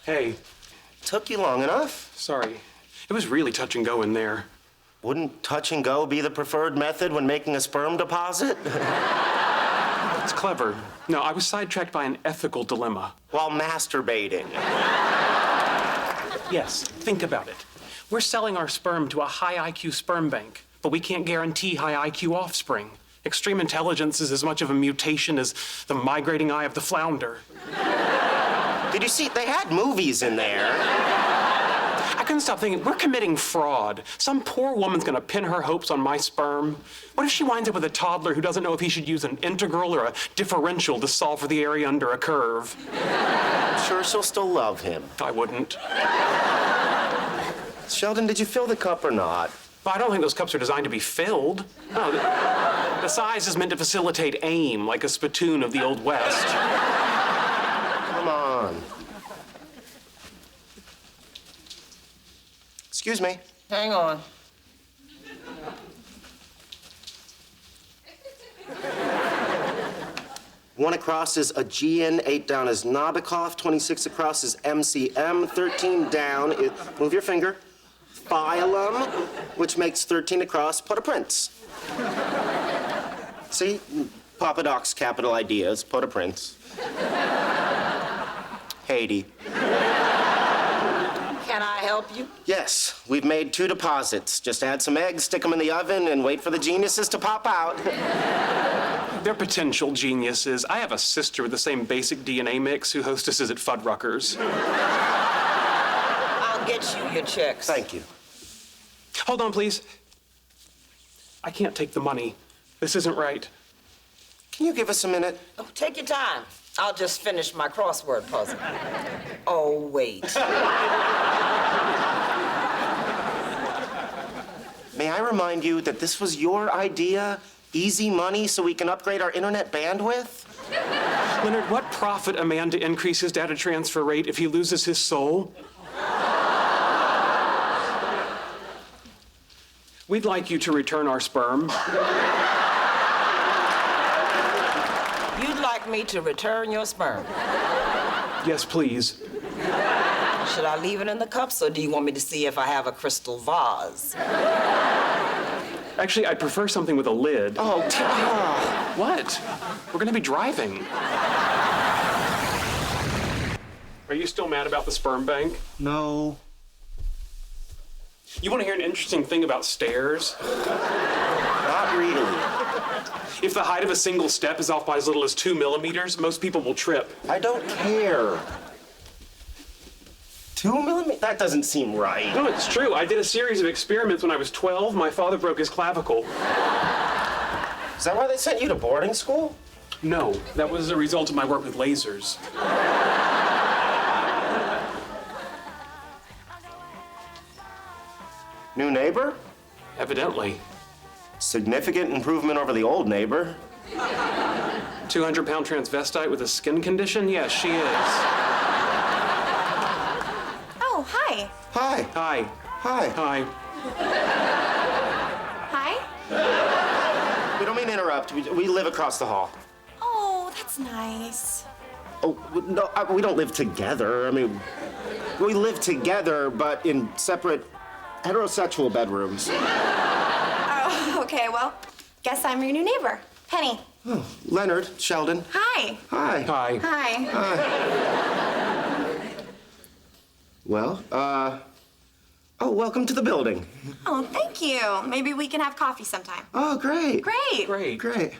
Hey. Took you long enough. Sorry. It was really touch and go in there. Wouldn't touch and go be the preferred method when making a sperm deposit? It's clever. No, I was sidetracked by an ethical dilemma. While masturbating. Yes, think about it. We're selling our sperm to a high IQ sperm bank, but we can't guarantee high IQ offspring. Extreme intelligence is as much of a mutation as the migrating eye of the flounder. Did you see? They had movies in there. I couldn't stop thinking, we're committing fraud. Some poor woman's gonna pin her hopes on my sperm. What if she winds up with a toddler who doesn't know if he should use an integral or a differential to solve for the area under a curve? I'm sure she'll still love him. I wouldn't. Sheldon, did you fill the cup or not? I don't think those cups are designed to be filled. No, the size is meant to facilitate aim, like a spittoon of the Old West. Come on. Excuse me. Hang on. One across is Aegean, 8 down is Nabokov, 26 across is MCM, 13 down is, move your finger, Phylum, which makes 13 across, Port-au-Prince. See? Papa Doc's capital ideas, Port-au-Prince. Haiti. Can I help you? Yes, we've made 2 deposits. Just add some eggs, stick them in the oven, and wait for the geniuses to pop out. They're potential geniuses. I have a sister with the same basic DNA mix who hostesses at Fuddruckers. I'll get you your checks. Thank you. Hold on, please. I can't take the money. This isn't right. Can you give us a minute? Oh, take your time. I'll just finish my crossword puzzle. Oh, wait. May I remind you that this was your idea? Easy money so we can upgrade our internet bandwidth? Leonard, what profit a man to increase his data transfer rate if he loses his soul? We'd like you to return our sperm. You'd like me to return your sperm? Yes, please. Should I leave it in the cups, or do you want me to see if I have a crystal vase? Actually, I'd prefer something with a lid. Oh, What? We're gonna be driving. Are you still mad about the sperm bank? no. You want to hear an interesting thing about stairs? Not really. If the height of a single step is off by as little as 2 millimeters, most people will trip. I don't care. 2 millimeters? That doesn't seem right. No, it's true. I did a series of experiments when I was 12. My father broke his clavicle. Is that why they sent you to boarding school? No, that was a result of my work with lasers. New neighbor? Evidently. Significant improvement over the old neighbor. 200-pound transvestite with a skin condition? Yes, she is. Oh, hi. Hi. Hi. Hi. Hi. Hi. We don't mean to interrupt. We live across the hall. Oh, that's nice. Oh, no, we don't live together. I mean, we live together, but in separate heterosexual bedrooms. Oh, okay, well, guess I'm your new neighbor, Penny. Oh, Leonard, Sheldon. Hi. Hi. Hi. Hi. Well, oh, welcome to the building. Oh, thank you. Maybe we can have coffee sometime. Oh, great. Great. Great. Great.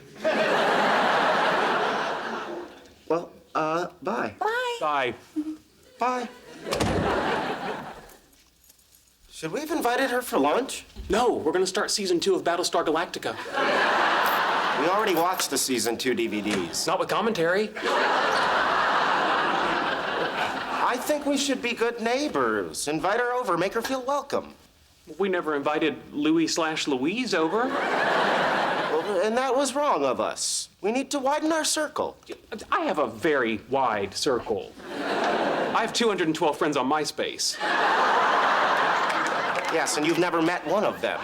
Well, bye. Bye. Bye. Bye. Should we have invited her for lunch? No, we're gonna start season 2 of Battlestar Galactica. We already watched the season 2 DVDs. Not with commentary. I think we should be good neighbors. Invite her over, make her feel welcome. We never invited Louis/Louise over. Well, and that was wrong of us. We need to widen our circle. I have a very wide circle. I have 212 friends on MySpace. Yes, and you've never met one of them.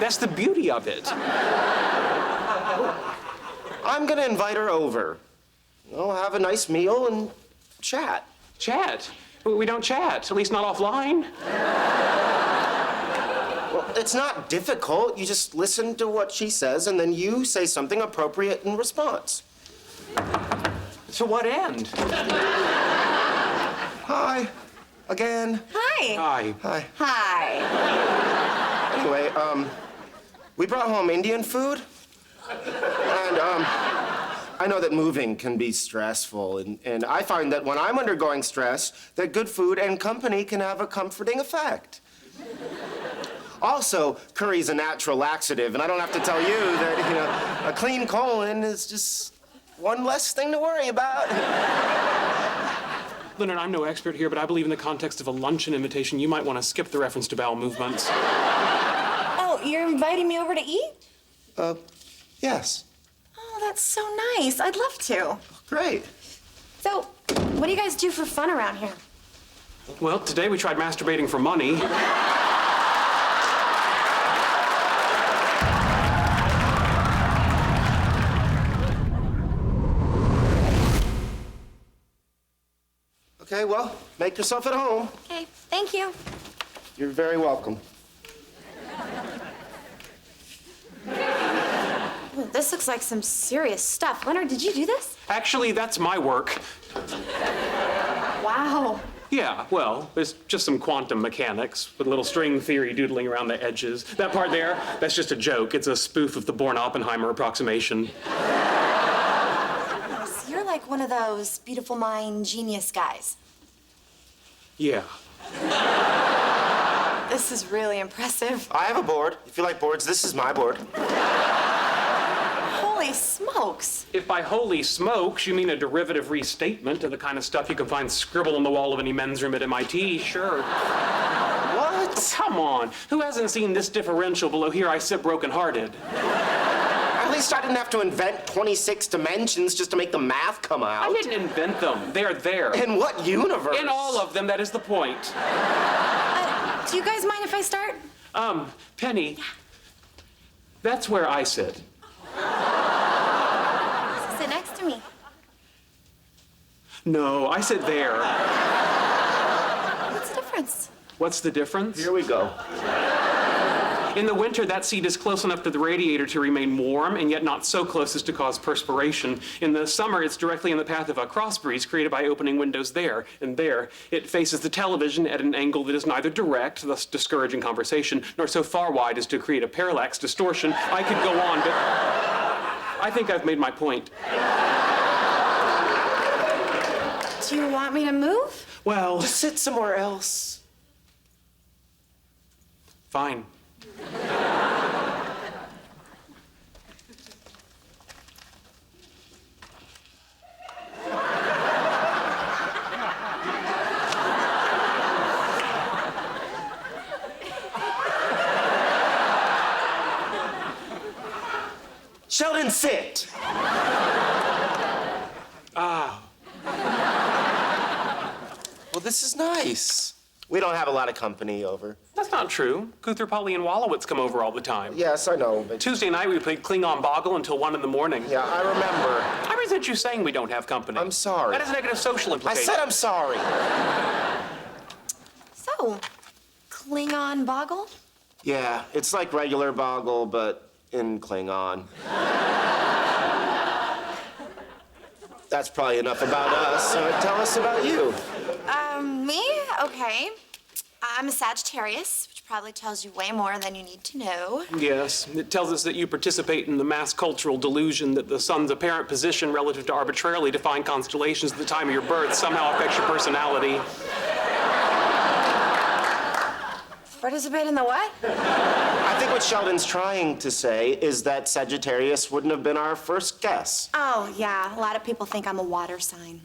That's the beauty of it. I'm gonna invite her over. We'll have a nice meal and chat. Chat? We don't chat, at least not offline. Well, it's not difficult. You just listen to what she says, and then you say something appropriate in response. To what end? Hi. Again. Hi. Hi. Hi. Hi. Anyway, we brought home Indian food. And, I know that moving can be stressful, and I find that when I'm undergoing stress, that good food and company can have a comforting effect. Also, curry's a natural laxative, and I don't have to tell you that, a clean colon is just one less thing to worry about. Leonard, I'm no expert here, but I believe in the context of a luncheon invitation, you might want to skip the reference to bowel movements. Oh, you're inviting me over to eat? Yes. Oh, that's so nice. I'd love to. Great. So, what do you guys do for fun around here? Well, today we tried masturbating for money. Okay, well, make yourself at home. Okay, thank you. You're very welcome. Ooh, this looks like some serious stuff. Leonard, did you do this? Actually, that's my work. Wow. Yeah, well, there's just some quantum mechanics with a little string theory doodling around the edges. That part there, that's just a joke. It's a spoof of the Born-Oppenheimer approximation. So you're like one of those beautiful mind genius guys. Yeah. This is really impressive. I have a board. If you like boards, this is my board. Holy smokes. If by holy smokes you mean a derivative restatement of the kind of stuff you can find scribbled on the wall of any men's room at MIT, sure. What? Come on, who hasn't seen this differential below here I sit broken-hearted? At least I didn't have to invent 26 dimensions just to make the math come out. I didn't invent them. They are there. In what universe? In all of them, that is the point. Do you guys mind if I start? Penny, that's where I sit. Sit next to me. No, I sit there. What's the difference? What's the difference? Here we go. In the winter, that seat is close enough to the radiator to remain warm, and yet not so close as to cause perspiration. In the summer, it's directly in the path of a cross breeze created by opening windows there and there. It faces the television at an angle that is neither direct, thus discouraging conversation, nor so far wide as to create a parallax distortion. I could go on, but I think I've made my point. Do you want me to move? Well, Just sit somewhere else. fine. Sheldon, sit. Well, this is nice. We don't have a lot of company over. That's not true. Guthrie, Polly, and Wallowitz come over all the time. Yes, I know, but... Tuesday night, we played Klingon Boggle until 1 in the morning. Yeah, I remember. I resent you saying we don't have company. I'm sorry. That has negative social I implications. said I'm sorry. So, Klingon Boggle? Yeah, it's like regular Boggle, but in Klingon. That's probably enough about us. So tell us about you. Me? Okay. I'm a Sagittarius, which probably tells you way more than you need to know. Yes, it tells us that you participate in the mass cultural delusion that the sun's apparent position relative to arbitrarily defined constellations at the time of your birth somehow affects your personality. Participate in the what? I think what Sheldon's trying to say is that Sagittarius wouldn't have been our first guess. Oh, yeah. A lot of people think I'm a water sign.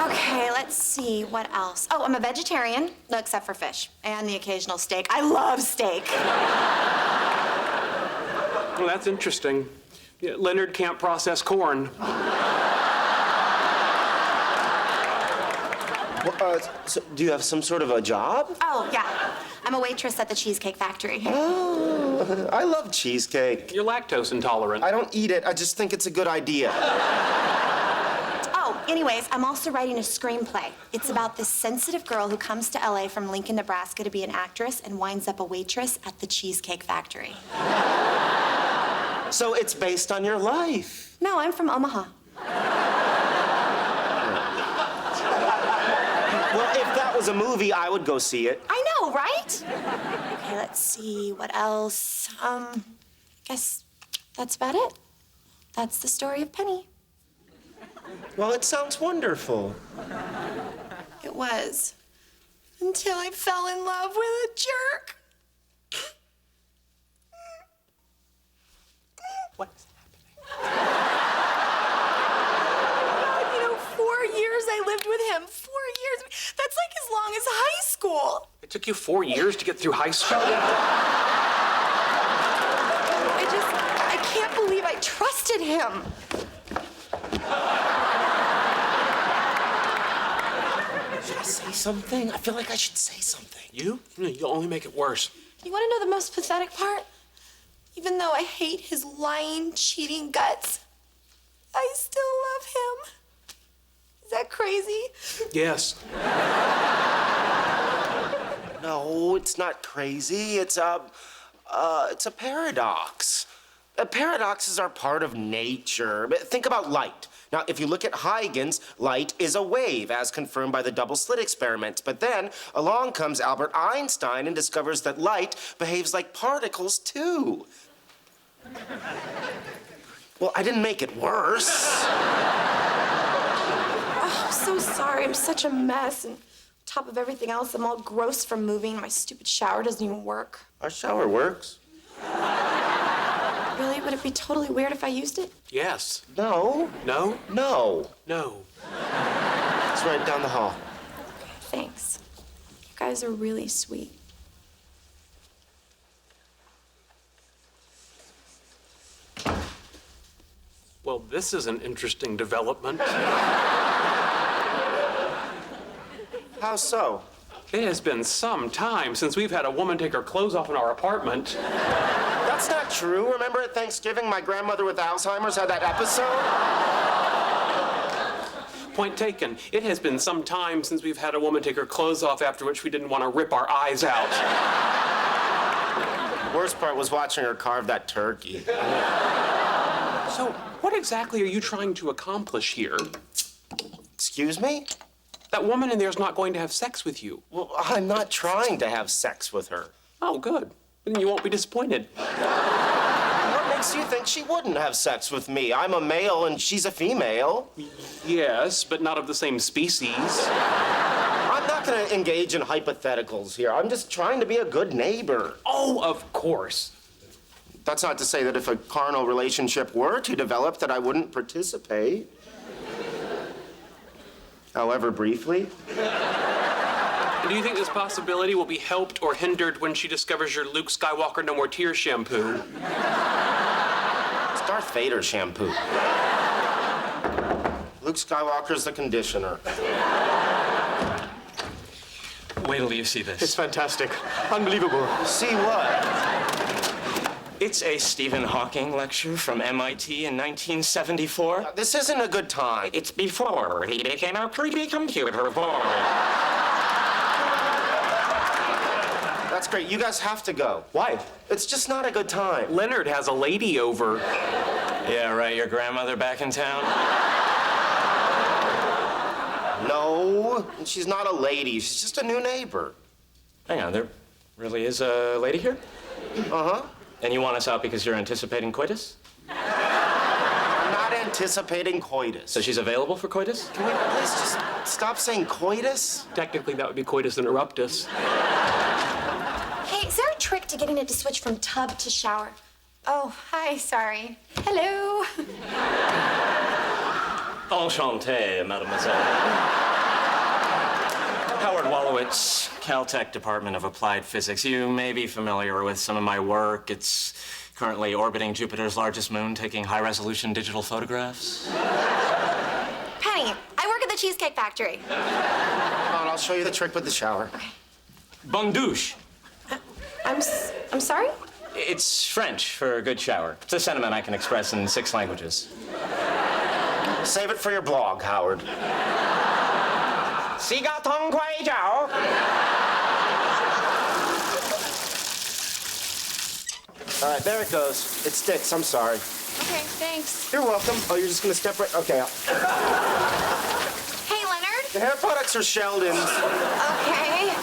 Okay, let's see. What else? Oh, I'm a vegetarian, except for fish and the occasional steak. I love steak. Well, that's interesting. Yeah, Leonard can't process corn. Well, so do you have some sort of a job? Oh, yeah. I'm a waitress at the Cheesecake Factory. Oh, I love cheesecake. You're lactose intolerant. I don't eat it, I just think it's a good idea. Oh, Anyways, I'm also writing a screenplay. It's about this sensitive girl who comes to LA from Lincoln, Nebraska to be an actress and winds up a waitress at the Cheesecake Factory. So it's based on your life. No, I'm from Omaha. Well, if that was a movie, I would go see it. I know, right? Okay, let's see, what else? Guess that's about it. That's the story of Penny. Well, it sounds wonderful. It was. Until I fell in love with a jerk. What's You know, 4 years I lived with him. 4 years. That's like as long as high school. It took you 4 years to get through high school? I can't believe I trusted him. Should I say something? I feel like I should say something. You? You'll only make it worse. You want to know the most pathetic part? Even though I hate his lying, cheating guts, I still love him. Is that crazy? Yes. No, it's not crazy. It's a paradox. Paradoxes are part of nature. Think about light. Now, if you look at Huygens, light is a wave, as confirmed by the double-slit experiments. But then, along comes Albert Einstein and discovers that light behaves like particles, too. Well, I didn't make it worse. Oh, I'm so sorry. I'm such a mess. And on top of everything else, I'm all gross from moving. My stupid shower doesn't even work. Our shower works. Really? Would it be totally weird if I used it? Yes. No. No? No. No. It's right down the hall. Thanks. You guys are really sweet. Well, this is an interesting development. How so? It has been some time since we've had a woman take her clothes off in our apartment. That's not true. Remember at Thanksgiving, my grandmother with Alzheimer's had that episode? Point taken. It has been some time since we've had a woman take her clothes off, after which we didn't want to rip our eyes out. The worst part was watching her carve that turkey. So, what exactly are you trying to accomplish here? Excuse me? That woman in there's not going to have sex with you. Well, I'm not trying to have sex with her. Oh, good. Then you won't be disappointed. What makes you think she wouldn't have sex with me? I'm a male and she's a female. Yes, but not of the same species. I'm not gonna engage in hypotheticals here. I'm just trying to be a good neighbor. Oh, of course. That's not to say that if a carnal relationship were to develop that I wouldn't participate. However briefly. Do you think this possibility will be helped or hindered when she discovers your Luke Skywalker No More Tears shampoo? It's Darth Vader shampoo. Luke Skywalker's the conditioner. Wait till you see this. It's fantastic. Unbelievable. See what? It's a Stephen Hawking lecture from MIT in 1974. This isn't a good time. It's before he became a creepy computer boy. That's great. You guys have to go. Why? It's just not a good time. Leonard has a lady over. Yeah, right, your grandmother back in town? No, she's not a lady. She's just a new neighbor. Hang on, there really is a lady here? Uh-huh. And you want us out because you're anticipating coitus? I'm not anticipating coitus. So she's available for coitus? Can we please just stop saying coitus? Technically, that would be coitus interruptus. Hey, is there a trick to getting it to switch from tub to shower? Oh, hi, sorry. Hello. Enchanté, mademoiselle. Howard Wolowitz, Caltech Department of Applied Physics. You may be familiar with some of my work. It's currently orbiting Jupiter's largest moon, taking high-resolution digital photographs. Penny, I work at the Cheesecake Factory. Come on, I'll show you the trick with the shower. Okay. Bonne douche. I'm sorry? It's French for a good shower. It's a sentiment I can express in 6 languages. Save it for your blog, Howard. 洗个痛快脚。All right, there it goes. It sticks. I'm sorry. Okay, thanks. You're welcome. Oh, you're just gonna step right. Okay. Hey, Leonard. The hair products are Sheldon's. Okay.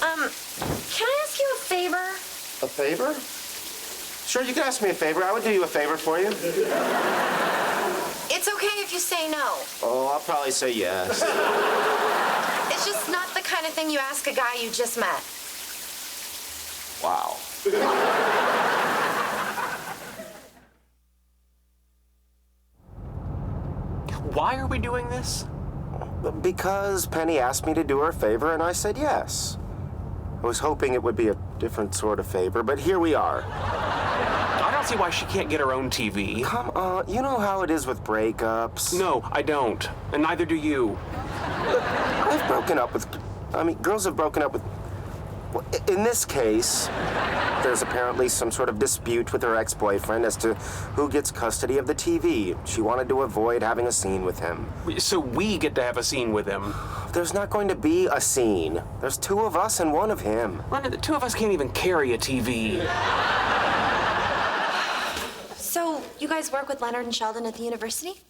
Can I ask you a favor? A favor? Sure, you can ask me a favor. I would do you a favor for you. It's okay if you say no. Oh, I'll probably say yes. It's just not the kind of thing you ask a guy you just met. Wow. Why are we doing this? Because Penny asked me to do her a favor, and I said yes. I was hoping it would be a different sort of favor, but here we are. I don't see why she can't get her own TV. Come on, you know how it is with breakups. No, I don't. And neither do you. I've broken up with... girls have broken up with... Well, in this case, there's apparently some sort of dispute with her ex-boyfriend as to who gets custody of the TV. She wanted to avoid having a scene with him. So we get to have a scene with him. There's not going to be a scene. There's 2 of us and 1 of him. Leonard, the 2 of us can't even carry a TV. So, you guys work with Leonard and Sheldon at the university?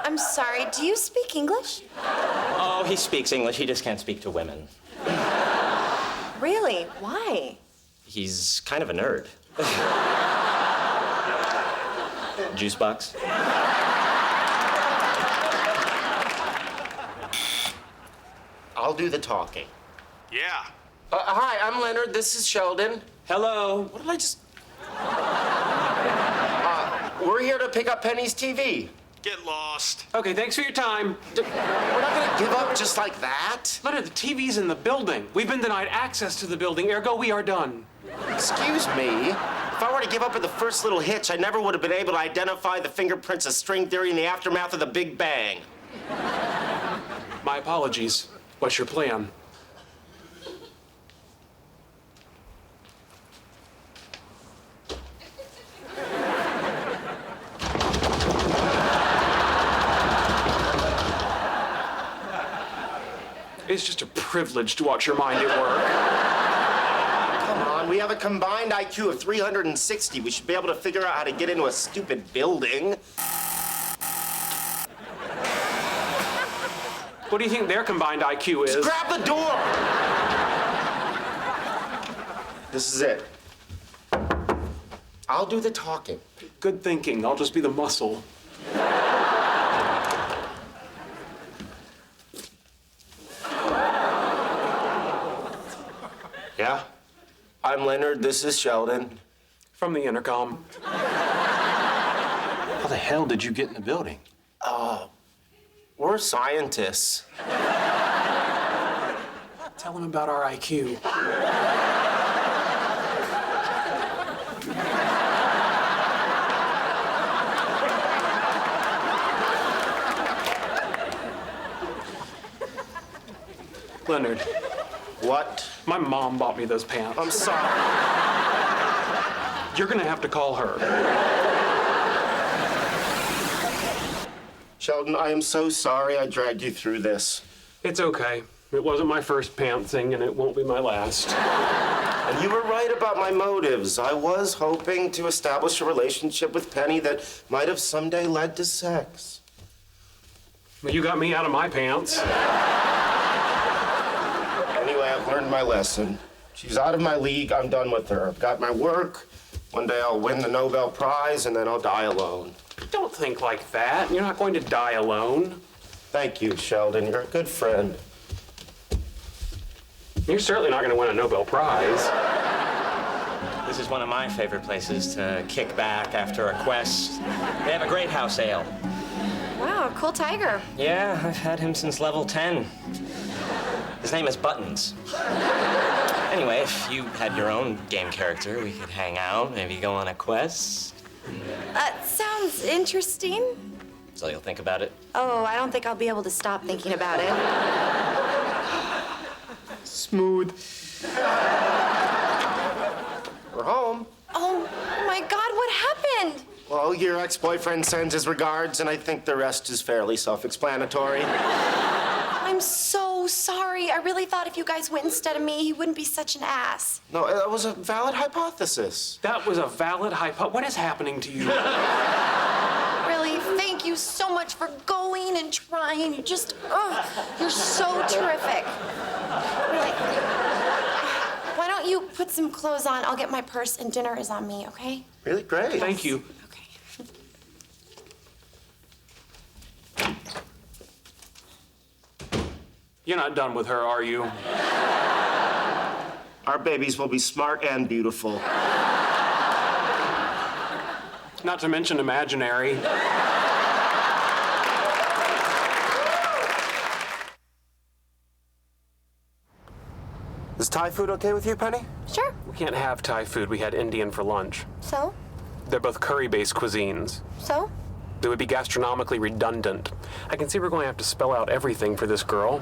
I'm sorry, do you speak English? Oh, he speaks English. He just can't speak to women. Really? Why? He's kind of a nerd. Juice box? I'll do the talking. Yeah. Hi, I'm Leonard. This is Sheldon. Hello. What did I just... we're here to pick up Penny's TV. Get lost. Okay, thanks for your time. We're not gonna give up just like that. Leonard, the TV's in the building. We've been denied access to the building, ergo we are done. Excuse me. If I were to give up at the first little hitch, I never would have been able to identify the fingerprints of string theory in the aftermath of the Big Bang. My apologies. What's your plan? It's just a privilege to watch your mind at work. Come on, we have a combined IQ of 360. We should be able to figure out how to get into a stupid building. What do you think their combined IQ is? Just grab the door! This is it. I'll do the talking. Good thinking. I'll just be the muscle. Yeah? I'm Leonard. This is Sheldon. From the intercom. How the hell did you get in the building? We're scientists. Tell them about our IQ. Leonard, What? my mom bought me those pants. I'm sorry. You're gonna have to call her. Sheldon, I am so sorry I dragged you through this. It's okay. It wasn't my first pantsing, and it won't be my last. And you were right about my motives. I was hoping to establish a relationship with Penny that might have someday led to sex. Well, you got me out of my pants. Anyway, I've learned my lesson. She's out of my league. I'm done with her. I've got my work. One day I'll win the Nobel Prize, and then I'll die alone. Don't think like that. You're not going to die alone. Thank you, Sheldon. You're a good friend. You're certainly not going to win a Nobel Prize. This is one of my favorite places to kick back after a quest. They have a great house ale. Wow, cool tiger. Yeah, I've had him since level 10. His name is Buttons. Anyway, if you had your own game character, we could hang out, maybe go on a quest. Sounds interesting. So you'll think about it? Oh, I don't think I'll be able to stop thinking about it. Smooth. We're home. Oh, Well, your ex-boyfriend sends his regards, and I think the rest is fairly self-explanatory. I'm so sorry. I really thought if you guys went instead of me, he wouldn't be such an ass. No, it was a valid hypothesis. That was a valid What is happening to you? Really, thank you so much for going and trying. You're so terrific. Really. Why don't you put some clothes on? I'll get my purse and dinner is on me, okay? Really great. Thank you. Okay. You're not done with her, are you? Our babies will be smart and beautiful. Not to mention imaginary. Is Thai food okay with you, Penny? Sure. We can't have Thai food. We had Indian for lunch. So? They're both curry-based cuisines. So? They would be gastronomically redundant. I can see we're going to have to spell out everything for this girl.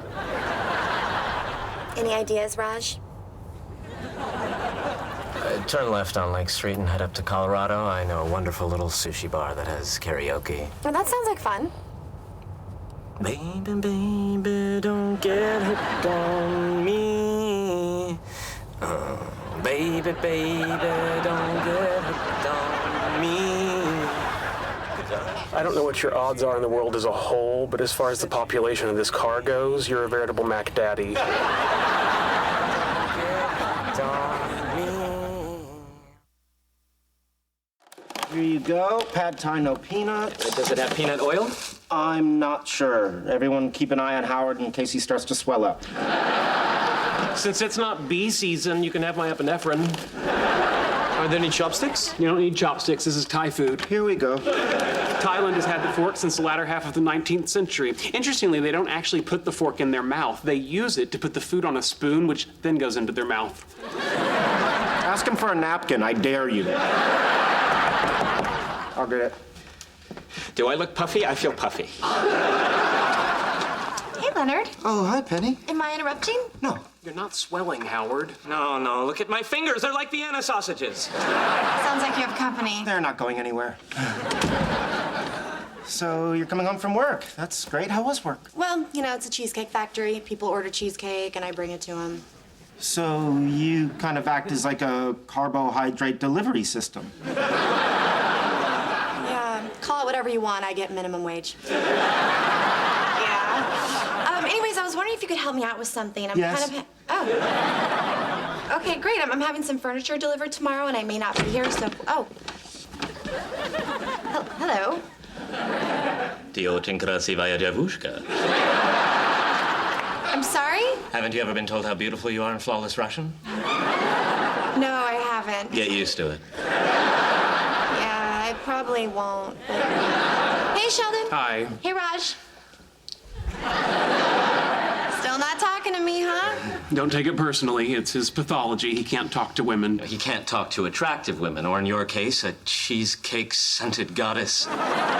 Any ideas, Raj? Turn left on Lake Street and head up to Colorado. I know a wonderful little sushi bar that has karaoke. Well, that sounds like fun. Baby, baby, don't get hooked on me. Baby, baby, don't get hooked on me. I don't know what your odds are in the world as a whole, but as far as the population of this car goes, you're a veritable Mac Daddy. Here you go. Pad Thai, no peanuts. Does it have peanut oil? I'm not sure. Everyone keep an eye on Howard in case he starts to swell up. Since it's not bee season, you can have my epinephrine. Are there any chopsticks? You don't need chopsticks. This is Thai food. Here we go. Thailand has had the fork since the latter half of the 19th century. Interestingly, they don't actually put the fork in their mouth. They use it to put the food on a spoon, which then goes into their mouth. Ask him for a napkin, I dare you. I'll get it. Do I look puffy? I feel puffy. Hey, Leonard. Oh, hi, Penny. Am I interrupting? No. You're not swelling, Howard. No, look at my fingers. They're like Vienna sausages. Sounds like you have company. They're not going anywhere. So you're coming home from work. That's great. How was work? Well, it's a cheesecake factory. People order cheesecake, and I bring it to them. So you kind of act as like a carbohydrate delivery system. Yeah, call it whatever you want. I get minimum wage. Yeah. Anyways, I was wondering if you could help me out with something. Yes. Okay, great. I'm having some furniture delivered tomorrow, and I may not be here, so... Oh. Hello. Ty очень красивая девушка. I'm sorry? Haven't you ever been told how beautiful you are in flawless Russian? No, I haven't. Get used to it. Yeah, I probably won't. But... Hey, Sheldon. Hi. Hey, Raj. Still not talking to me, huh? Don't take it personally. It's his pathology. He can't talk to women. He can't talk to attractive women, or in your case, a cheesecake-scented goddess.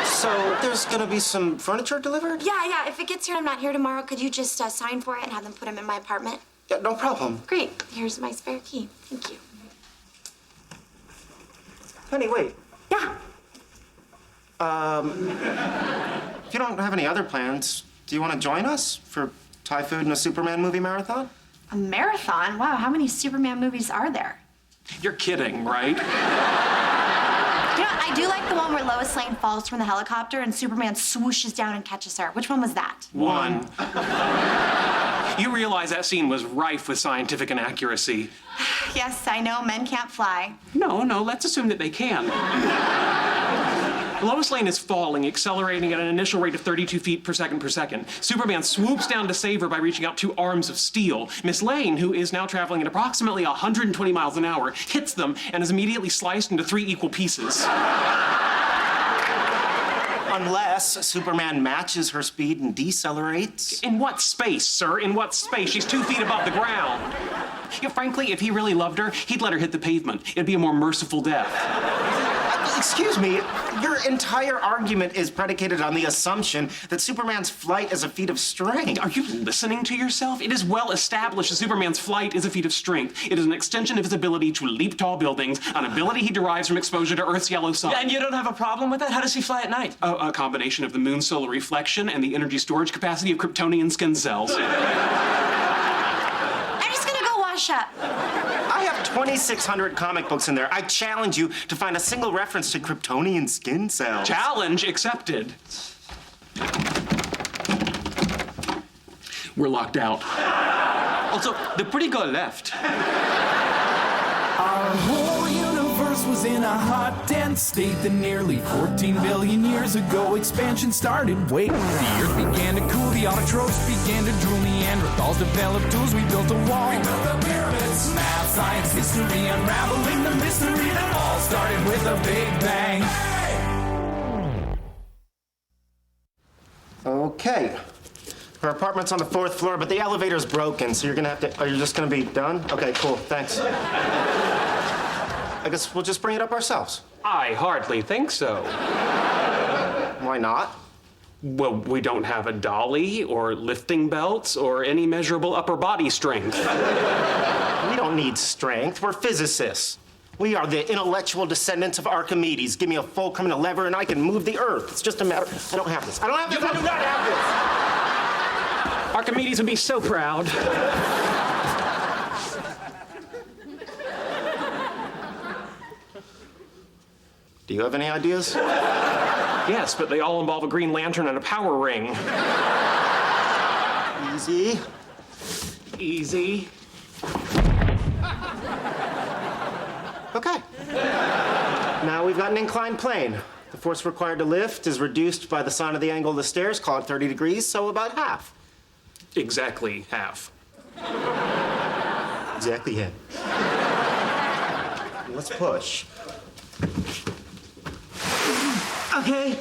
So there's gonna be some furniture delivered? Yeah. If it gets here and I'm not here tomorrow, could you just sign for it and have them put them in my apartment? Yeah, no problem. Great. Here's my spare key. Thank you. Penny, wait. Yeah. If you don't have any other plans, do you want to join us for Thai food and a Superman movie marathon? A marathon? Wow, how many Superman movies are there? You're kidding, right? I do like the one where Lois Lane falls from the helicopter and Superman swooshes down and catches her. Which one was that? One. You realize that scene was rife with scientific inaccuracy. Yes, I know men can't fly. No, let's assume that they can. Lois Lane is falling, accelerating at an initial rate of 32 feet per second. Superman swoops down to save her by reaching out two arms of steel. Miss Lane, who is now traveling at approximately 120 miles an hour, hits them and is immediately sliced into 3 equal pieces. Unless Superman matches her speed and decelerates. In what space, sir? In what space? She's 2 feet above the ground. Frankly, if he really loved her, he'd let her hit the pavement. It'd be a more merciful death. Excuse me, your entire argument is predicated on the assumption that Superman's flight is a feat of strength. Are you listening to yourself? It is well established that Superman's flight is a feat of strength. It is an extension of his ability to leap tall buildings, an ability he derives from exposure to Earth's yellow sun. And you don't have a problem with that? How does he fly at night? A combination of the moon's solar reflection and the energy storage capacity of Kryptonian skin cells. I'm just gonna go wash up. I have 2,600 comic books in there. I challenge you to find a single reference to Kryptonian skin cells. Challenge accepted. We're locked out. Also, the pretty girl left. Our whole universe was in a hot, dense state that nearly 14 billion years ago expansion started. Wait, the earth began to cool, the autotrophs began to drool, Neanderthals developed tools, we built a wall. We built the pyramids, math, science, history, unraveling the mystery that all started with a big bang. Okay. Her apartment's on the 4th floor, but the elevator's broken, so you're gonna have to... Are you just gonna be done? Okay, cool, thanks. I guess we'll just bring it up ourselves. I hardly think so. Why not? Well, we don't have a dolly or lifting belts or any measurable upper body strength. We don't need strength. We're physicists. We are the intellectual descendants of Archimedes. Give me a fulcrum and a lever, and I can move the earth. It's just a matter... I don't have this. I don't have this. I do not have this. Archimedes would be so proud. Do you have any ideas? Yes, but they all involve a Green Lantern and a power ring. Easy. Easy. Okay. Now we've got an inclined plane. The force required to lift is reduced by the sine of the angle of the stairs, call it 30 degrees, so about half. Exactly half. Exactly half. Let's push. Okay.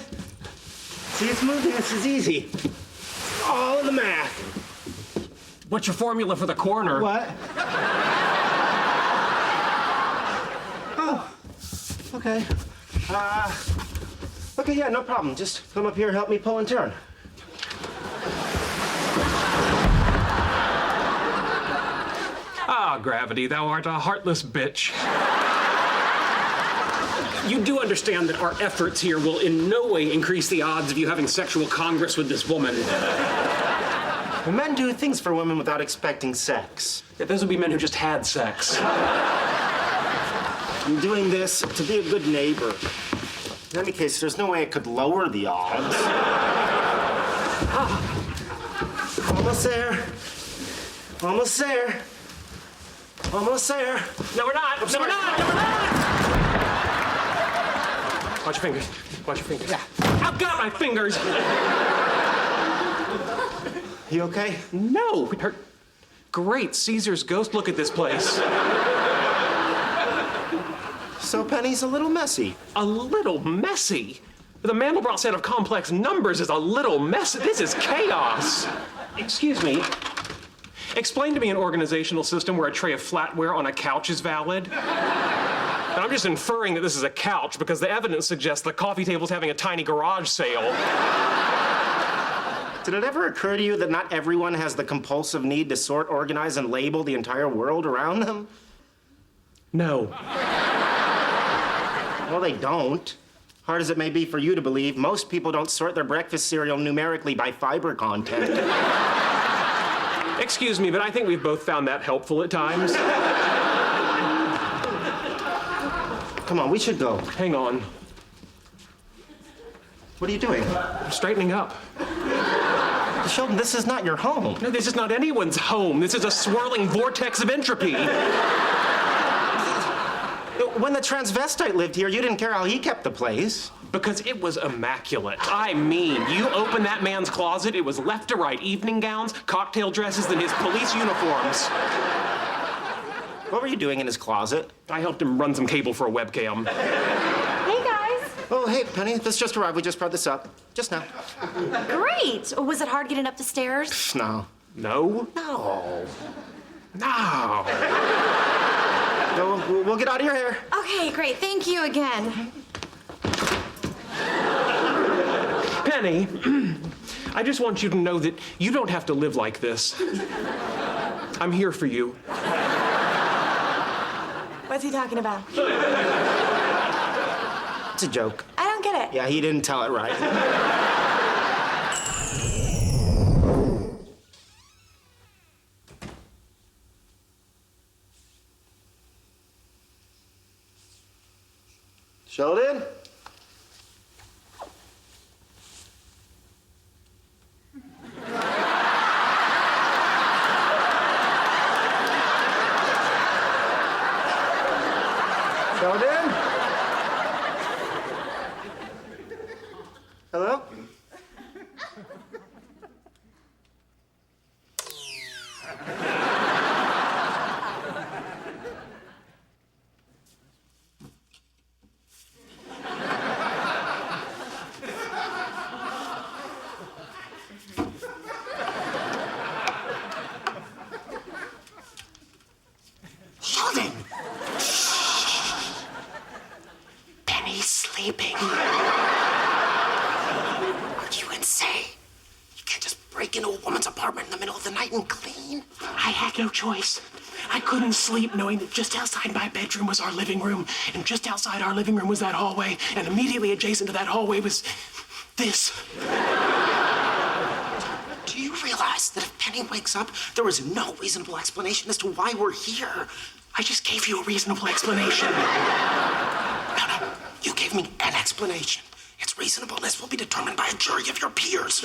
See, it's moving. This is easy. All in the math. What's your formula for the corner? What? Oh, okay. Okay, yeah, no problem. Just come up here, help me pull and turn. Ah, gravity, thou art a heartless bitch. You do understand that our efforts here will in no way increase the odds of you having sexual congress with this woman. Well, men do things for women without expecting sex. Yeah, those would be men who just had sex. I'm doing this to be a good neighbor. In any case, there's no way I could lower the odds. Almost there. Almost there. Almost there. No, we're not. No, we're not. No, we're not. Watch your fingers. Watch your fingers. Yeah. I've got my fingers. You okay? No, it hurt. Great, Caesar's ghost. Look at this place. So Penny's a little messy. A little messy. The Mandelbrot set of complex numbers is a little messy. This is chaos. Excuse me. Explain to me an organizational system where a tray of flatware on a couch is valid. And I'm just inferring that this is a couch because the evidence suggests the coffee table's having a tiny garage sale. Did it ever occur to you that not everyone has the compulsive need to sort, organize, and label the entire world around them? No. Well, they don't. Hard as it may be for you to believe, most people don't sort their breakfast cereal numerically by fiber content. Excuse me, but I think we've both found that helpful at times. Come on, we should go. Hang on. What are you doing? I'm straightening up. Sheldon, this is not your home. No, this is not anyone's home. This is a swirling vortex of entropy. When the transvestite lived here, you didn't care how he kept the place. Because it was immaculate. I mean, you open that man's closet, it was left to right evening gowns, cocktail dresses, and his police uniforms. What were you doing in his closet? I helped him run some cable for a webcam. Hey, guys. Oh, hey, Penny, this just arrived. We just brought this up. Just now. Great. Was it hard getting up the stairs? No. No? No. No. No, we'll get out of your hair. Okay, great. Thank you again. Penny, I just want you to know that you don't have to live like this. I'm here for you. What's he talking about? It's a joke. I don't get it. Yeah, he didn't tell it right. Sheldon? Sheldon? Hello? Sheldon! Penny's sleeping. Are you insane? You can't just break into a woman's apartment in the middle of the night and clean. I had no choice. I couldn't sleep knowing that just outside my bedroom was our living room, and just outside our living room was that hallway, and immediately adjacent to that hallway was this. Do you realize that if Penny wakes up, there is no reasonable explanation as to why we're here? I just gave you a reasonable explanation. No, you gave me an explanation. Its reasonableness will be determined by a jury of your peers.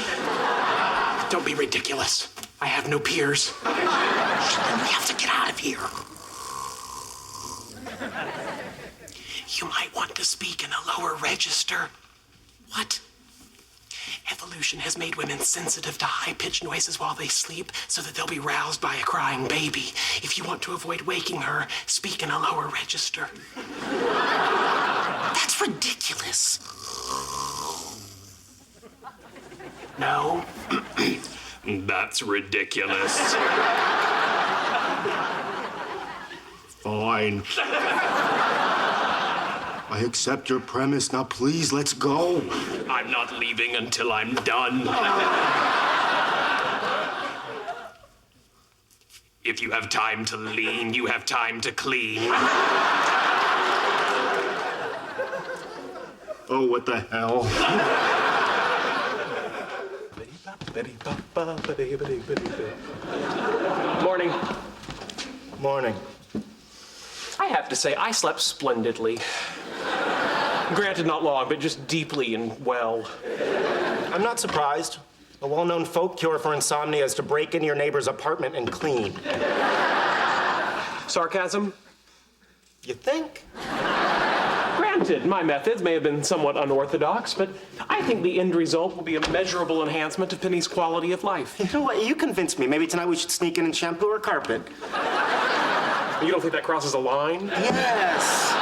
Don't be ridiculous. I have no peers. Then we have to get out of here. You might want to speak in a lower register. What? Evolution has made women sensitive to high-pitched noises while they sleep so that they'll be roused by a crying baby. If you want to avoid waking her, speak in a lower register. That's ridiculous. No. That's ridiculous. Fine. I accept your premise. Now, please, let's go. I'm not leaving until I'm done. If you have time to lean, you have time to clean. Oh, what the hell? Morning. Morning. I have to say, I slept splendidly. Granted, not long, but just deeply and well. I'm not surprised. A well-known folk cure for insomnia is to break into your neighbor's apartment and clean. Sarcasm? You think? Granted, my methods may have been somewhat unorthodox, but I think the end result will be a measurable enhancement of Penny's quality of life. You know what? You convinced me. Maybe tonight we should sneak in and shampoo her carpet. You don't think that crosses a line? Yes.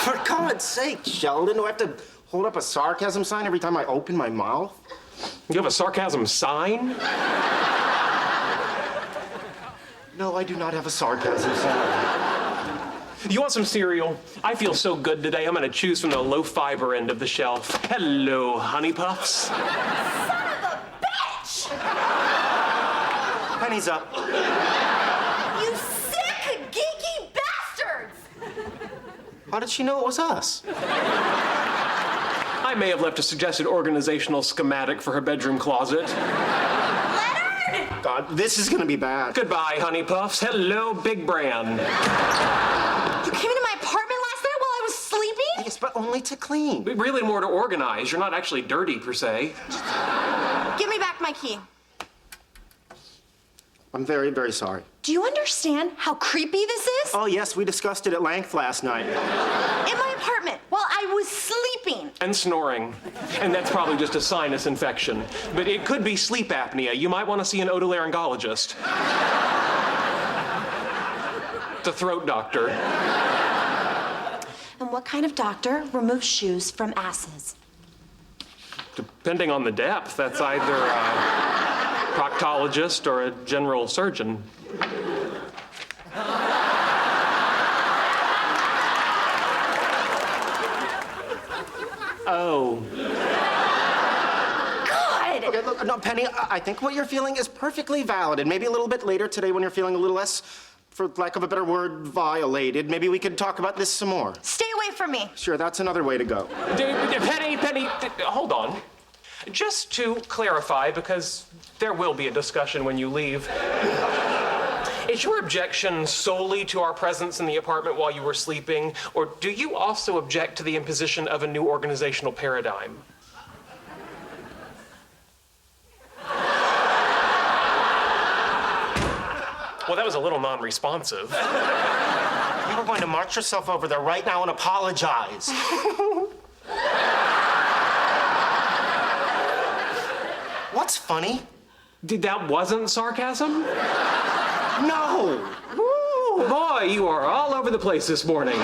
For God's sake, Sheldon, do I have to hold up a sarcasm sign every time I open my mouth? You have a sarcasm sign? No, I do not have a sarcasm sign. You want some cereal? I feel so good today, I'm gonna choose from the low-fiber end of the shelf. Hello, Honey Puffs. Son of a bitch! Penny's up. You sick, geeky bastards! How did she know it was us? I may have left a suggested organizational schematic for her bedroom closet. Leonard! God, this is gonna be bad. Goodbye, Honey Puffs. Hello, Big Bran. You came into my apartment last night while I was sleeping? Yes, but only to clean. Really more to organize. You're not actually dirty, per se. Give me back my key. I'm very, very sorry. Do you understand how creepy this is? Oh, yes, we discussed it at length last night. In my apartment while I was sleeping. And snoring. And that's probably just a sinus infection. But it could be sleep apnea. You might want to see an otolaryngologist. The throat doctor. And what kind of doctor removes shoes from asses? Depending on the depth, that's either a proctologist or a general surgeon. Oh. Okay, look, no, Penny, I think what you're feeling is perfectly valid, and maybe a little bit later today when you're feeling a little less, for lack of a better word, violated, maybe we could talk about this some more. Stay away from me. Sure, that's another way to go. Penny, hold on. Just to clarify, because there will be a discussion when you leave, is your objection solely to our presence in the apartment while you were sleeping, or do you also object to the imposition of a new organizational paradigm? Well, that was a little non-responsive. You were going to march yourself over there right now and apologize. What's funny? That wasn't sarcasm? No! Woo, boy, you are all over the place this morning.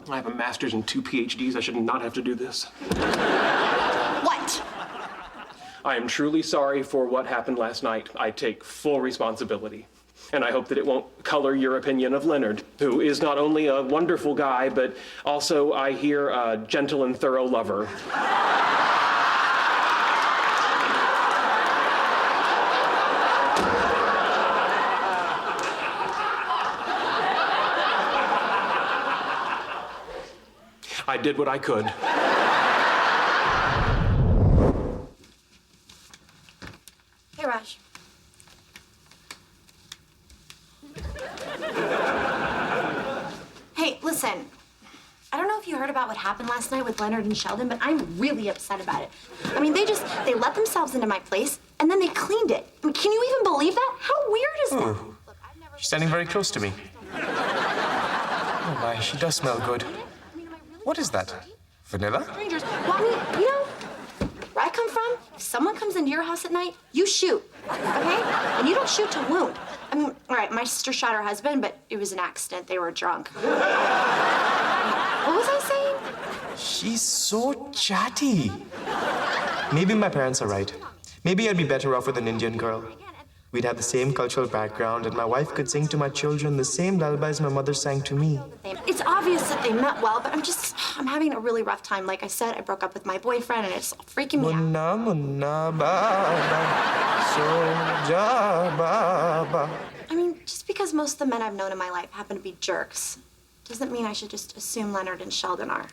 I have a master's and 2 PhDs. I should not have to do this. What? I am truly sorry for what happened last night. I take full responsibility. And I hope that it won't color your opinion of Leonard, who is not only a wonderful guy, but also, I hear, a gentle and thorough lover. I did what I could. Hey, Raj. Hey, listen. I don't know if you heard about what happened last night with Leonard and Sheldon, but I'm really upset about it. I mean, they let themselves into my place, and then they cleaned it. I mean, can you even believe that? How weird is that? Look, She's standing very close to me. Oh my, she does smell good. What is that? Vanilla? Strangers. Well, I mean, you know, where I come from, if someone comes into your house at night, you shoot, okay? And you don't shoot to wound. I mean, all right, my sister shot her husband, but it was an accident. They were drunk. What was I saying? She's so chatty. Maybe my parents are right. Maybe I'd be better off with an Indian girl. We'd have the same cultural background, and my wife could sing to my children the same lullabies my mother sang to me. It's obvious that they meant well, but I'm having a really rough time. Like I said, I broke up with my boyfriend, and it's freaking me out. Munna munna baba, soja baba. I mean, just because most of the men I've known in my life happen to be jerks, doesn't mean I should just assume Leonard and Sheldon are.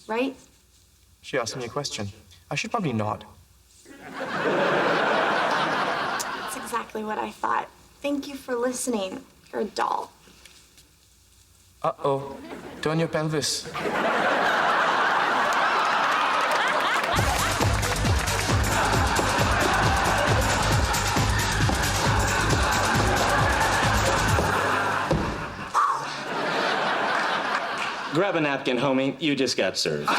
Right? She asked me a question. I should probably nod. That's exactly what I thought. Thank you for listening. You're a doll. Uh-oh. Turn your pelvis. Grab a napkin, homie. You just got served.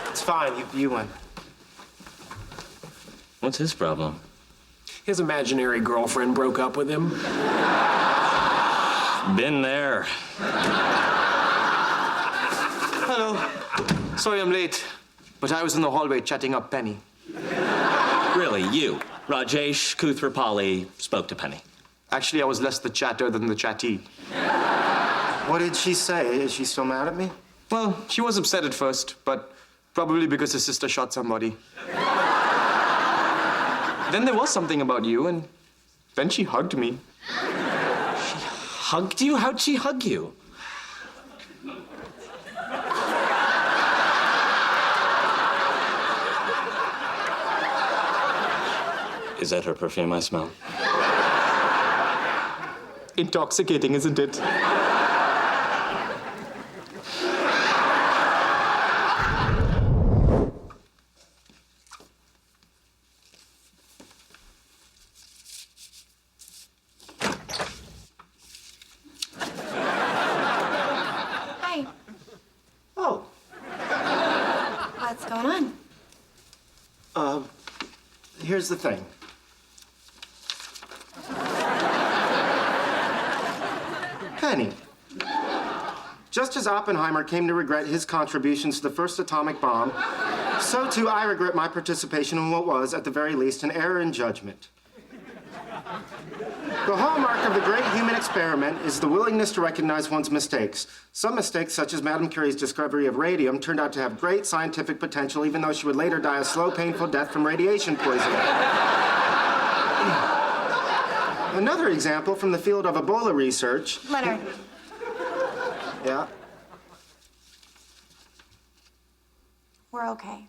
It's fine, you win. What's his problem? His imaginary girlfriend broke up with him. Been there. Hello. Sorry I'm late, but I was in the hallway chatting up Penny. Really, you, Rajesh Kuthrapali, spoke to Penny. Actually, I was less the chatter than the chatty. What did she say? Is she still mad at me? Well, she was upset at first, but probably because her sister shot somebody. Then there was something about you, and then she hugged me. Hugged you? How'd she hug you? Is that her perfume I smell? Intoxicating, isn't it? Hi. Oh, What's going on? here's the thing. Penny. Just as Oppenheimer came to regret his contributions to the first atomic bomb, so too I regret my participation in what was, at the very least, an error in judgment. The hallmark of the great human experiment is the willingness to recognize one's mistakes. Some mistakes, such as Madame Curie's discovery of radium, turned out to have great scientific potential, even though she would later die a slow, painful death from radiation poisoning. Another example from the field of Ebola research. Leonard, Yeah? we're okay.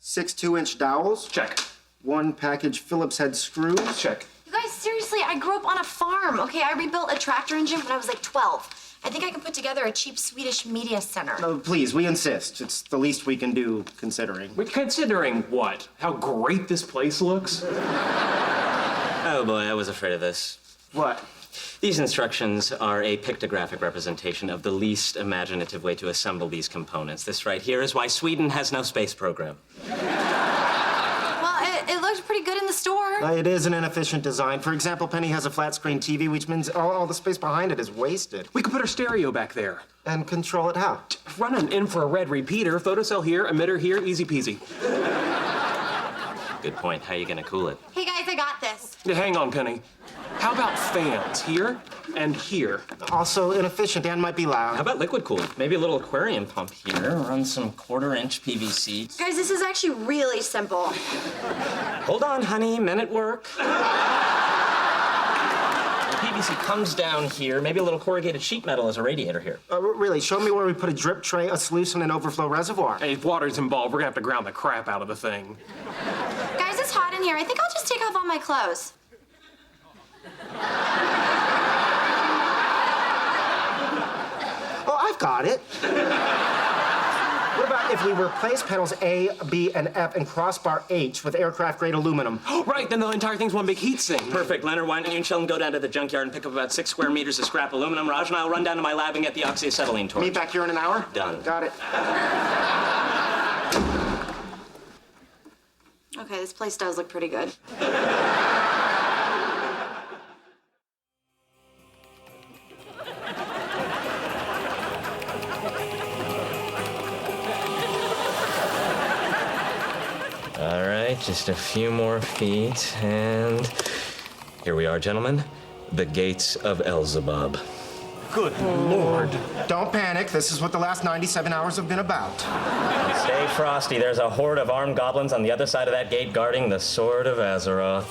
Six 2-inch dowels. Check. 1 package Phillips head screws. Check. You guys, seriously, I grew up on a farm, okay? I rebuilt a tractor engine when I was like 12. I think I can put together a cheap Swedish media center. No, please, we insist. It's the least we can do, considering. We're considering what? How great this place looks? Oh boy, I was afraid of this. What? These instructions are a pictographic representation of the least imaginative way to assemble these components. This right here is why Sweden has no space program. Well, it looked pretty good in the store. It is an inefficient design. For example, Penny has a flat screen TV, which means all the space behind it is wasted. We could put our stereo back there. And control it how? Run an infrared repeater, photocell here, emitter here, easy peasy. Good point. How are you gonna cool it? Hey, guys, I got this. Yeah, hang on, Penny. How about fans here and here? Also inefficient and might be loud. How about liquid cooling? Maybe a little aquarium pump here. Run some 1/4-inch PVC. Guys, this is actually really simple. Hold on, honey. Men at work. The PVC comes down here. Maybe a little corrugated sheet metal as a radiator here. Really, show me where we put a drip tray, a sluice, and an overflow reservoir. Hey, if water's involved, we're gonna have to ground the crap out of the thing. Guys, it's hot in here. I think I'll just take off all my clothes. Oh, I've got it. What about if we replace panels A, B, and F and crossbar H with aircraft-grade aluminum? Right, then the entire thing's one big heat sink. Perfect. Leonard, why don't you and Sheldon go down to the junkyard and pick up about 6 square meters of scrap aluminum? Raj and I'll run down to my lab and get the oxyacetylene torch. Meet back here in an hour? Done. Got it. Okay, this place does look pretty good. All right, just a few more feet, and here we are, gentlemen. The gates of Elzebub. Good Lord. Don't panic. This is what the last 97 hours have been about. Stay frosty. There's a horde of armed goblins on the other side of that gate guarding the Sword of Azeroth.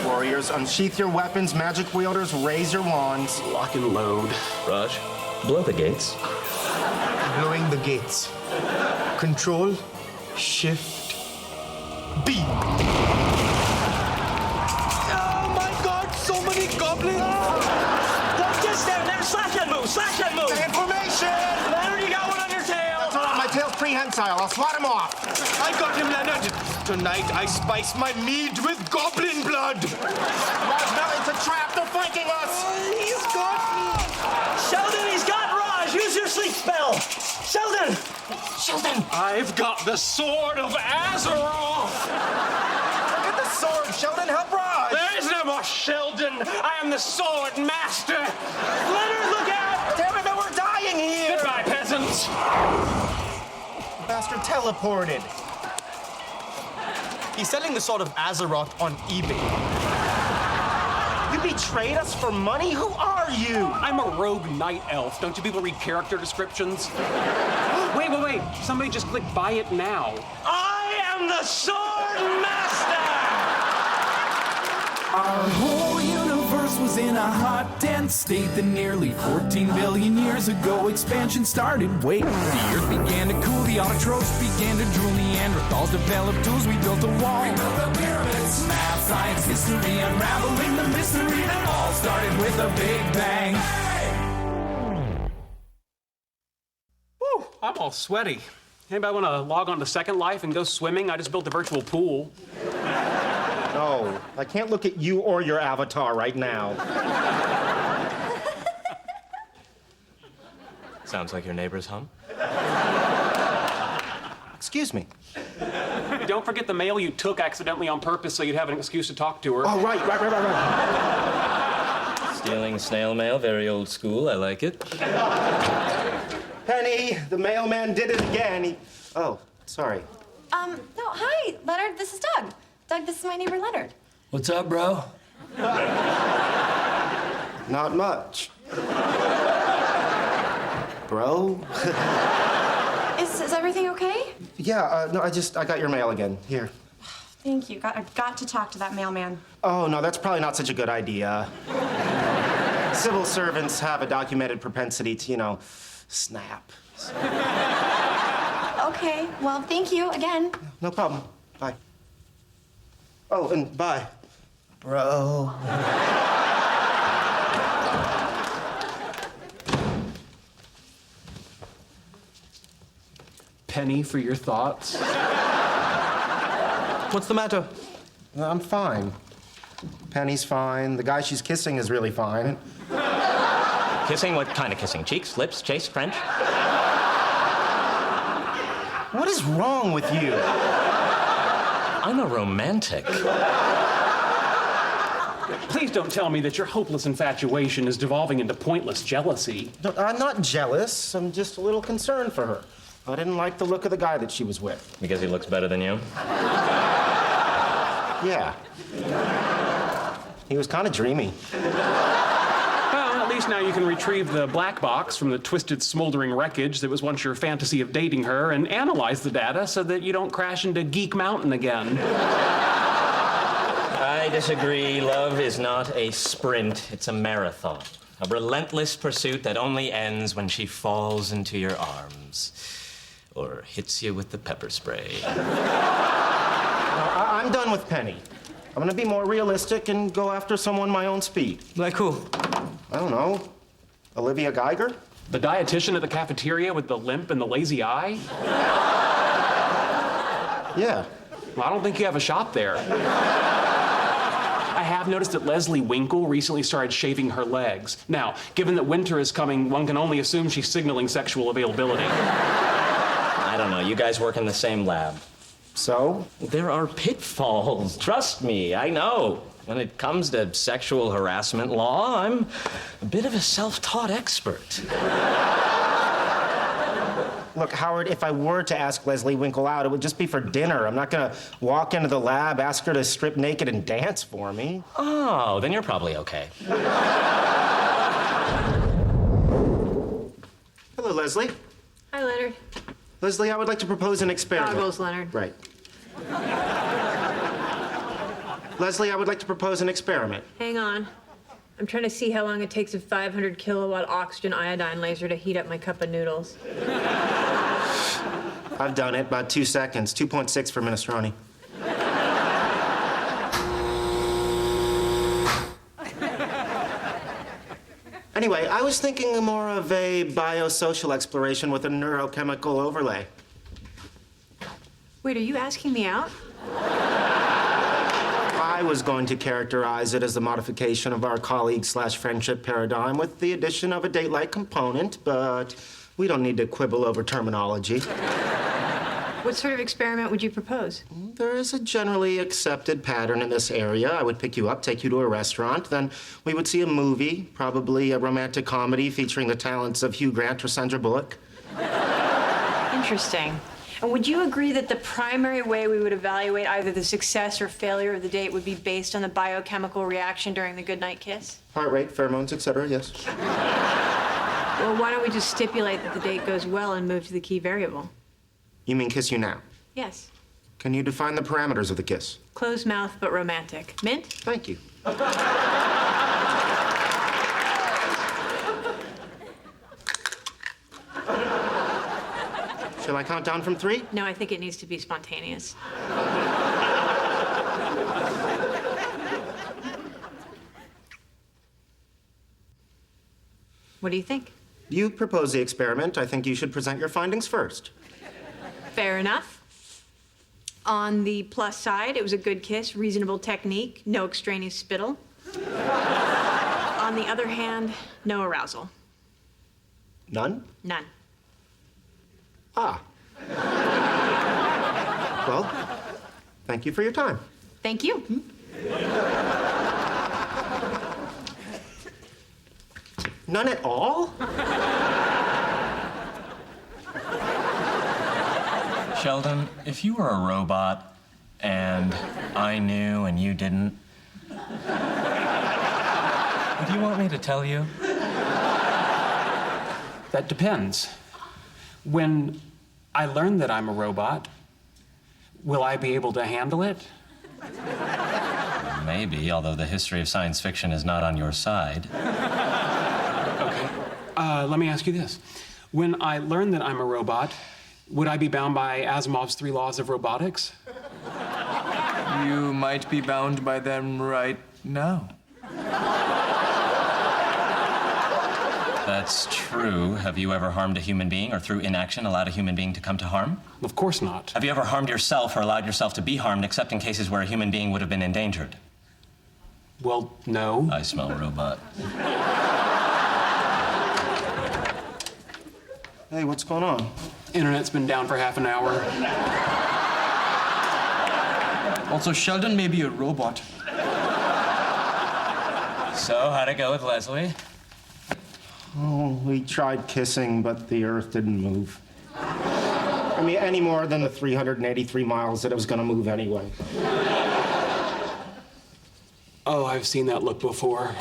Warriors, unsheath your weapons. Magic wielders, raise your wands. Lock and load. Raj, blow the gates. Blowing the gates. Control, Shift, B. Oh my God, so many goblins! Don't just stand there. Slash that move. Slash that move. Information! Leonard, you got one on your tail. That's all right, my tail's prehensile. I'll swat him off. I got him, Leonard. Tonight I spice my mead with goblin blood. Raj, no, it's a trap. They're flanking us. He's got me. Sheldon, he's got Raj. Use your sleep spell. Sheldon. Sheldon. I've got the Sword of Azeroth! Look at the sword. Sheldon, help Raj. There is no more Sheldon! I am the Sword Master! Leonard, look out. Damn it, no, we're dying here. Goodbye, peasants! Bastard teleported. He's selling the Sword of Azeroth on eBay. You betrayed us for money? Who are you? I'm a rogue night elf. Don't you people read character descriptions? Wait. Somebody just click buy it now. I am the Sword Master. Our whole universe was in a hot, dense state that nearly 14 billion years ago expansion started. Wait, the earth began to cool, the autotrophs began to drool, Neanderthals developed tools, we built a wall. We built the pyramids. Math, science, history, unraveling the mystery that all started with a big bang. Whew, I'm all sweaty. Anybody want to log on to Second Life and go swimming? I just built a virtual pool. No, I can't look at you or your avatar right now. Sounds like your neighbor's home. Excuse me. Don't forget the mail you took accidentally on purpose so you'd have an excuse to talk to her. Oh, right. Stealing snail mail, very old school. I like it. Penny, the mailman did it again. Oh, sorry. No, hi, Leonard, this is Doug. Doug, this is my neighbor, Leonard. What's up, bro? Not much. Bro? Is everything okay? Yeah, no, I got your mail again. Here. Thank you. I've got to talk to that mailman. Oh, no, that's probably not such a good idea. Civil servants have a documented propensity to, snap. Okay, well, thank you again. No problem. Bye. Oh, and bye. Bro. Penny for your thoughts. What's the matter? I'm fine. Penny's fine. The guy she's kissing is really fine. Kissing? What kind of kissing? Cheeks, lips, chaste, French? What is wrong with you? I'm a romantic. Please don't tell me that your hopeless infatuation is devolving into pointless jealousy. No, I'm not jealous. I'm just a little concerned for her. I didn't like the look of the guy that she was with. Because he looks better than you? Yeah. He was kind of dreamy. Well, at least now you can retrieve the black box from the twisted, smoldering wreckage that was once your fantasy of dating her and analyze the data so that you don't crash into Geek Mountain again. I disagree. Love is not a sprint, it's a marathon. A relentless pursuit that only ends when she falls into your arms or hits you with the pepper spray. I'm done with Penny. I'm gonna be more realistic and go after someone my own speed. Like who? I don't know. Olivia Geiger? The dietitian at the cafeteria with the limp and the lazy eye? Yeah. Well, I don't think you have a shot there. I have noticed that Leslie Winkle recently started shaving her legs. Now, given that winter is coming, one can only assume she's signaling sexual availability. I don't know. You guys work in the same lab. So? There are pitfalls. Trust me, I know. When it comes to sexual harassment law, I'm a bit of a self-taught expert. Look, Howard, if I were to ask Leslie Winkle out, it would just be for dinner. I'm not gonna walk into the lab, ask her to strip naked and dance for me. Oh, then you're probably okay. Hello, Leslie. Hi, Leonard. Leslie, I would like to propose an experiment. Goggles, Leonard. Right. Leslie, I would like to propose an experiment. Hang on. I'm trying to see how long it takes a 500 kilowatt oxygen iodine laser to heat up my cup of noodles. I've done it, about 2 seconds. 2.6 for minestrone. Anyway, I was thinking more of a biosocial exploration with a neurochemical overlay. Wait, are you asking me out? I was going to characterize it as a modification of our colleague/friendship paradigm with the addition of a date-like component, but we don't need to quibble over terminology. What sort of experiment would you propose? There is a generally accepted pattern in this area. I would pick you up, take you to a restaurant, then we would see a movie, probably a romantic comedy featuring the talents of Hugh Grant or Sandra Bullock. Interesting. And would you agree that the primary way we would evaluate either the success or failure of the date would be based on the biochemical reaction during the goodnight kiss? Heart rate, pheromones, etc., yes. Well, why don't we just stipulate that the date goes well and move to the key variable? You mean kiss you now? Yes. Can you define the parameters of the kiss? Closed mouth, but romantic. Mint? Thank you. Shall I count down from 3? No, I think it needs to be spontaneous. What do you think? You propose the experiment. I think you should present your findings first. Fair enough. On the plus side, it was a good kiss, reasonable technique, no extraneous spittle. On the other hand, no arousal. None? None. Ah. Well, Thank you for your time. Thank you. None at all? Sheldon, if you were a robot and I knew and you didn't, would you want me to tell you? That depends. When I learn that I'm a robot, will I be able to handle it? Maybe, although the history of science fiction is not on your side. Okay. Let me ask you this. When I learn that I'm a robot, would I be bound by Asimov's 3 laws of robotics? You might be bound by them right now. That's true. Have you ever harmed a human being or through inaction allowed a human being to come to harm? Of course not. Have you ever harmed yourself or allowed yourself to be harmed except in cases where a human being would have been endangered? Well, no. I smell robot. Hey, what's going on? Internet's been down for half an hour. Also, Sheldon may be a robot. So, how'd it go with Leslie? Oh, we tried kissing, but the Earth didn't move. I mean, any more than the 383 miles that it was going to move anyway. Oh, I've seen that look before.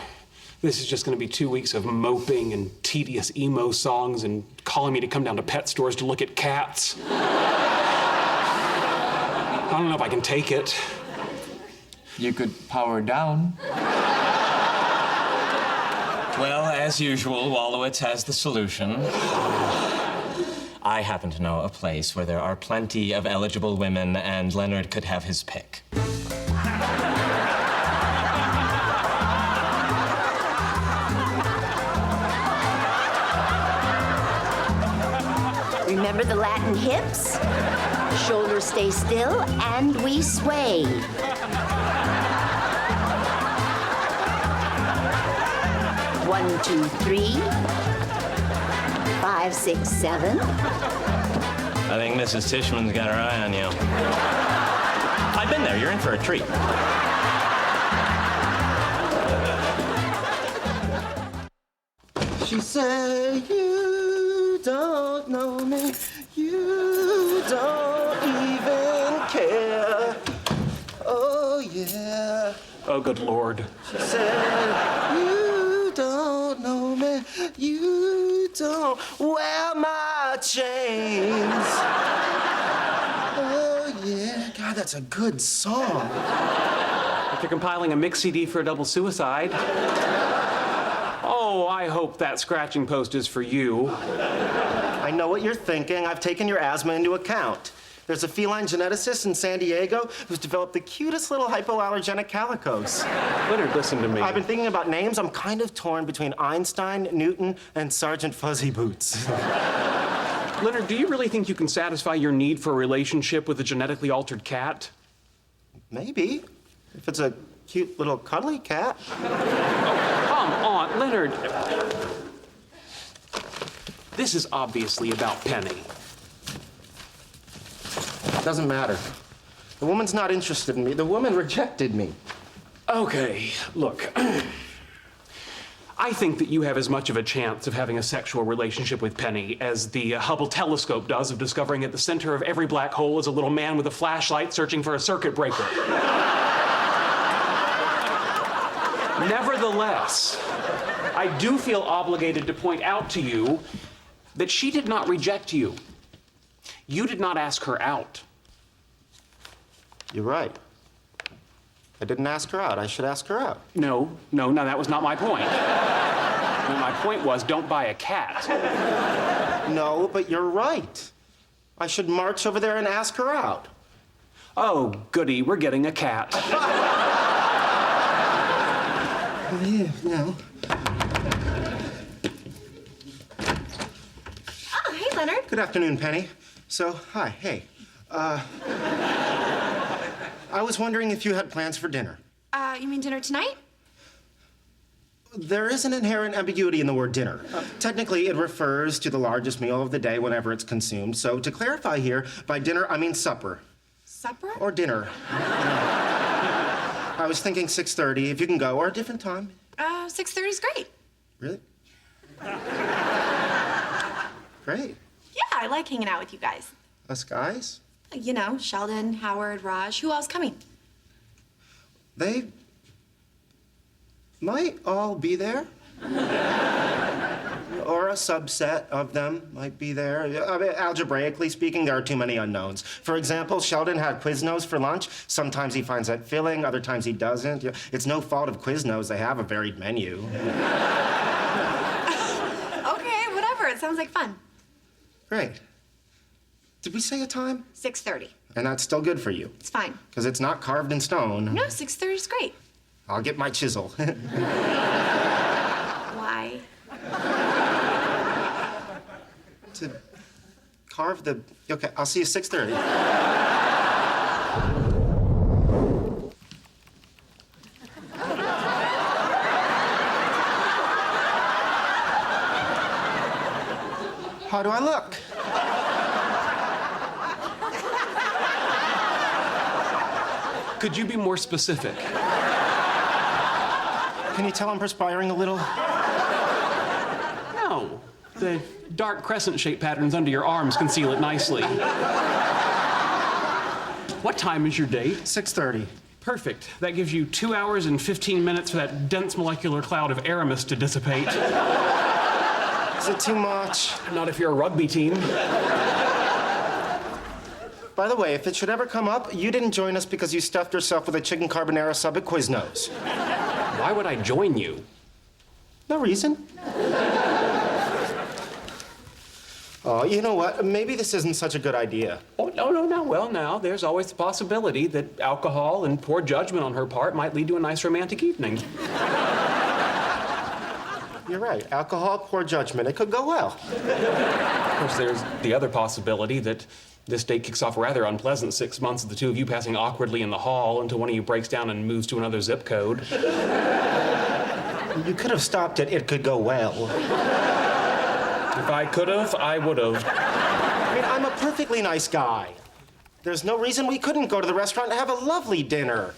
This is just going to be 2 weeks of moping and tedious emo songs and calling me to come down to pet stores to look at cats. I don't know if I can take it. You could power down. Well, as usual, Wallowitz has the solution. I happen to know a place where there are plenty of eligible women, and Leonard could have his pick. Remember the Latin hips? Shoulders stay still and we sway. One, 2, 3, 5, 6, 7. I think Mrs. Tishman's got her eye on you. I've been there. You're in for a treat. She said, you don't know me, you don't even care. Oh, yeah. Oh, good Lord. She said, you don't know me, you don't wear my chains. Oh, yeah. God, that's a good song. If you're compiling a mix CD for a double suicide. Oh, I hope that scratching post is for you. I know what you're thinking. I've taken your asthma into account. There's a feline geneticist in San Diego who's developed the cutest little hypoallergenic calicos. Leonard, listen to me. I've been thinking about names. I'm kind of torn between Einstein, Newton, and Sergeant Fuzzy Boots. Leonard, do you really think you can satisfy your need for a relationship with a genetically altered cat? Maybe. If it's a cute little cuddly cat. Come on, Leonard. This is obviously about Penny. Doesn't matter. The woman's not interested in me. The woman rejected me. Okay, look. I think that you have as much of a chance of having a sexual relationship with Penny as the Hubble telescope does of discovering at the center of every black hole is a little man with a flashlight searching for a circuit breaker. Nevertheless, I do feel obligated to point out to you that she did not reject you. You did not ask her out. You're right. I didn't ask her out. I should ask her out. No, that was not my point. No, my point was, don't buy a cat. No, but you're right. I should march over there and ask her out. Oh, goody, we're getting a cat. Yeah, no. Oh, hey, Leonard. Good afternoon, Penny. So, hi, hey. I was wondering if you had plans for dinner. You mean dinner tonight? There is an inherent ambiguity in the word dinner. Technically, it refers to the largest meal of the day whenever it's consumed. So, to clarify here, by dinner, I mean supper. supper? Or dinner. I was thinking 6:30, if you can go, or a different time. 6:30 is great. Really? Great. Yeah, I like hanging out with you guys. Us guys? You know, Sheldon, Howard, Raj. Who else coming? They might all be there. Or a subset of them might be there. I mean, algebraically speaking, there are too many unknowns. For example, Sheldon had Quiznos for lunch. Sometimes he finds that filling, other times he doesn't. It's no fault of Quiznos. They have a varied menu. Okay, whatever. It sounds like fun. Great. Did we say a time? 6:30. And that's still good for you? It's fine. Because it's not carved in stone. No, 6:30 is great. I'll get my chisel. Why? To carve the... Okay, I'll see you 6:30. How do I look? Could you be more specific? Can you tell I'm perspiring a little? No. The dark crescent-shaped patterns under your arms conceal it nicely. What time is your date? 6:30. Perfect. That gives you 2 hours and 15 minutes for that dense molecular cloud of Aramis to dissipate. Is it too much? Not if you're a rugby team. By the way, if it should ever come up, you didn't join us because you stuffed yourself with a chicken carbonara sub at Quiznos. Why would I join you? No reason. Oh, you know what? Maybe this isn't such a good idea. Oh, no. Well, now, there's always the possibility that alcohol and poor judgment on her part might lead to a nice romantic evening. You're right. Alcohol, poor judgment. It could go well. Of course, there's the other possibility that this date kicks off rather unpleasant 6 months of the two of you passing awkwardly in the hall until one of you breaks down and moves to another zip code. You could have stopped it. It could go well. If I could have, I would have. I mean, I'm a perfectly nice guy. There's no reason we couldn't go to the restaurant and have a lovely dinner.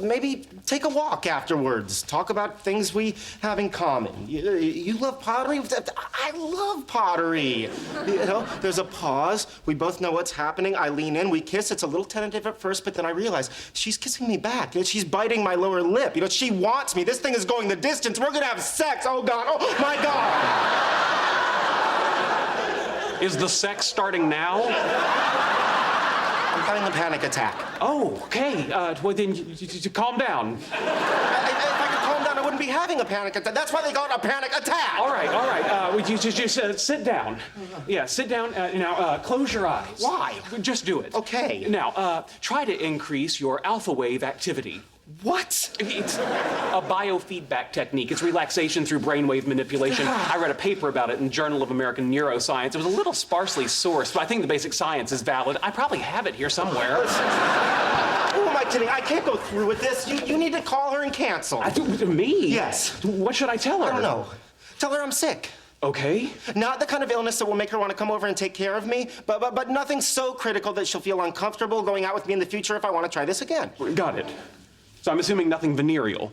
Maybe take a walk afterwards. Talk about things we have in common. You love pottery? I love pottery. You know, there's a pause. We both know what's happening. I lean in. We kiss. It's a little tentative at first, but then I realize she's kissing me back. She's biting my lower lip. You know, she wants me. This thing is going the distance. We're gonna have sex. Oh, God. Oh, my God. Is the sex starting now? I'm having a panic attack. Oh, okay. Well, then, calm down. If I could calm down, I wouldn't be having a panic attack. That's why they call it a panic attack. All right. Would you just sit down? Yeah, sit down. Now, close your eyes. Why? Just do it. Okay. Now, try to increase your alpha wave activity. What? It's a biofeedback technique. It's relaxation through brainwave manipulation. I read a paper about it in Journal of American Neuroscience. It was a little sparsely sourced, but I think the basic science is valid. I probably have it here somewhere. Who am I kidding? I can't go through with this. You need to call her and cancel. Me? Yes. What should I tell her? I don't know. Tell her I'm sick. Okay. Not the kind of illness that will make her want to come over and take care of me, but nothing so critical that she'll feel uncomfortable going out with me in the future if I want to try this again. Got it. So I'm assuming nothing venereal.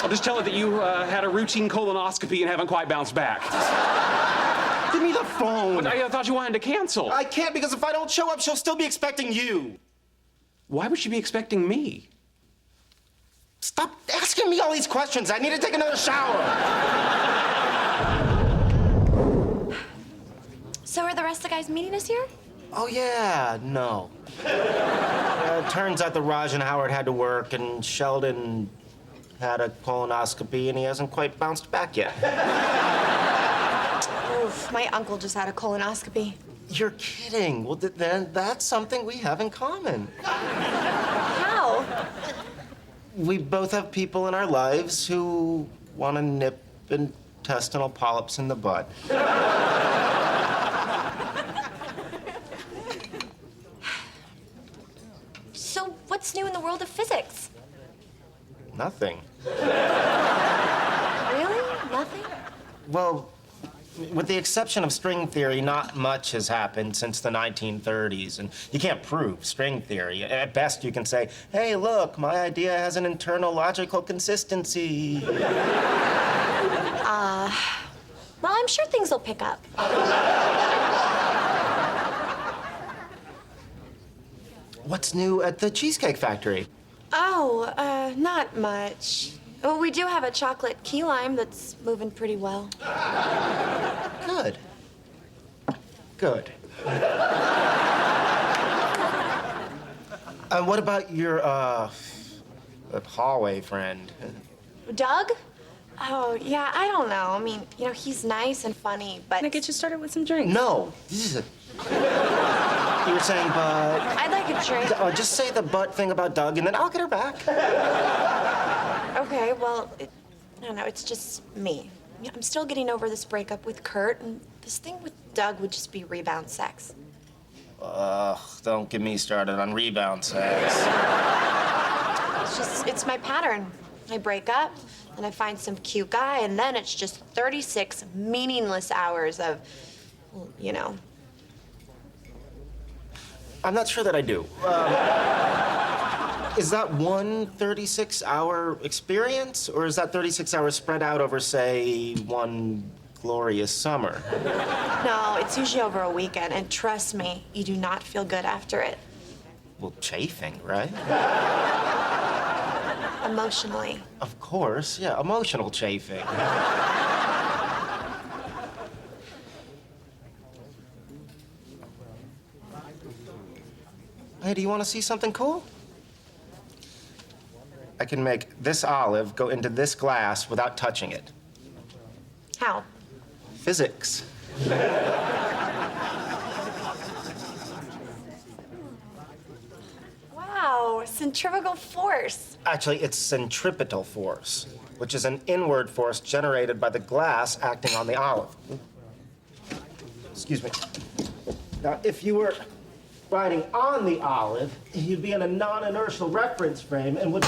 I'll just tell her that you had a routine colonoscopy and haven't quite bounced back. Give me the phone. I thought you wanted to cancel. I can't, because if I don't show up, she'll still be expecting you. Why would she be expecting me? Stop asking me all these questions. I need to take another shower. So are the rest of the guys meeting us here? Oh, yeah, no. Turns out that Raj and Howard had to work, and Sheldon had a colonoscopy, and he hasn't quite bounced back yet. Oof, my uncle just had a colonoscopy. You're kidding. Well, then that's something we have in common. How? We both have people in our lives who want to nip intestinal polyps in the butt. So what's new in the world of physics? Nothing. Really? Nothing? Well, With the exception of string theory, not much has happened since the 1930s, and you can't prove string theory. At best, you can say, hey, look, my idea has an internal logical consistency. Well, I'm sure things will pick up. What's new at the Cheesecake Factory? Oh, not much. Well, we do have a chocolate key lime that's moving pretty well. Good. Good. What about your, hallway friend? Doug? Oh, yeah, I don't know. I mean, you know, he's nice and funny, but... Can I get you started with some drinks? No, this is a... You were saying, but... I'd like a drink. Just say the but thing about Doug, and then I'll get her back. Okay, well, I don't know, it's just me. You know, I'm still getting over this breakup with Kurt, and this thing with Doug would just be rebound sex. Ugh, don't get me started on rebound sex. It's my pattern. I break up, and I find some cute guy, and then it's just 36 meaningless hours of, well, you know. I'm not sure that I do. Is that one 36-hour experience, or is that 36 hours spread out over, say, one glorious summer? No, it's usually over a weekend, and trust me, you do not feel good after it. Well, chafing, right? Emotionally. Of course, yeah, emotional chafing. Hey, do you want to see something cool? I can make this olive go into this glass without touching it. How? Physics. Wow, centrifugal force. Actually, it's centripetal force, which is an inward force generated by the glass acting on the olive. Excuse me. Now, if you were riding on the olive, you'd be in a non-inertial reference frame and would...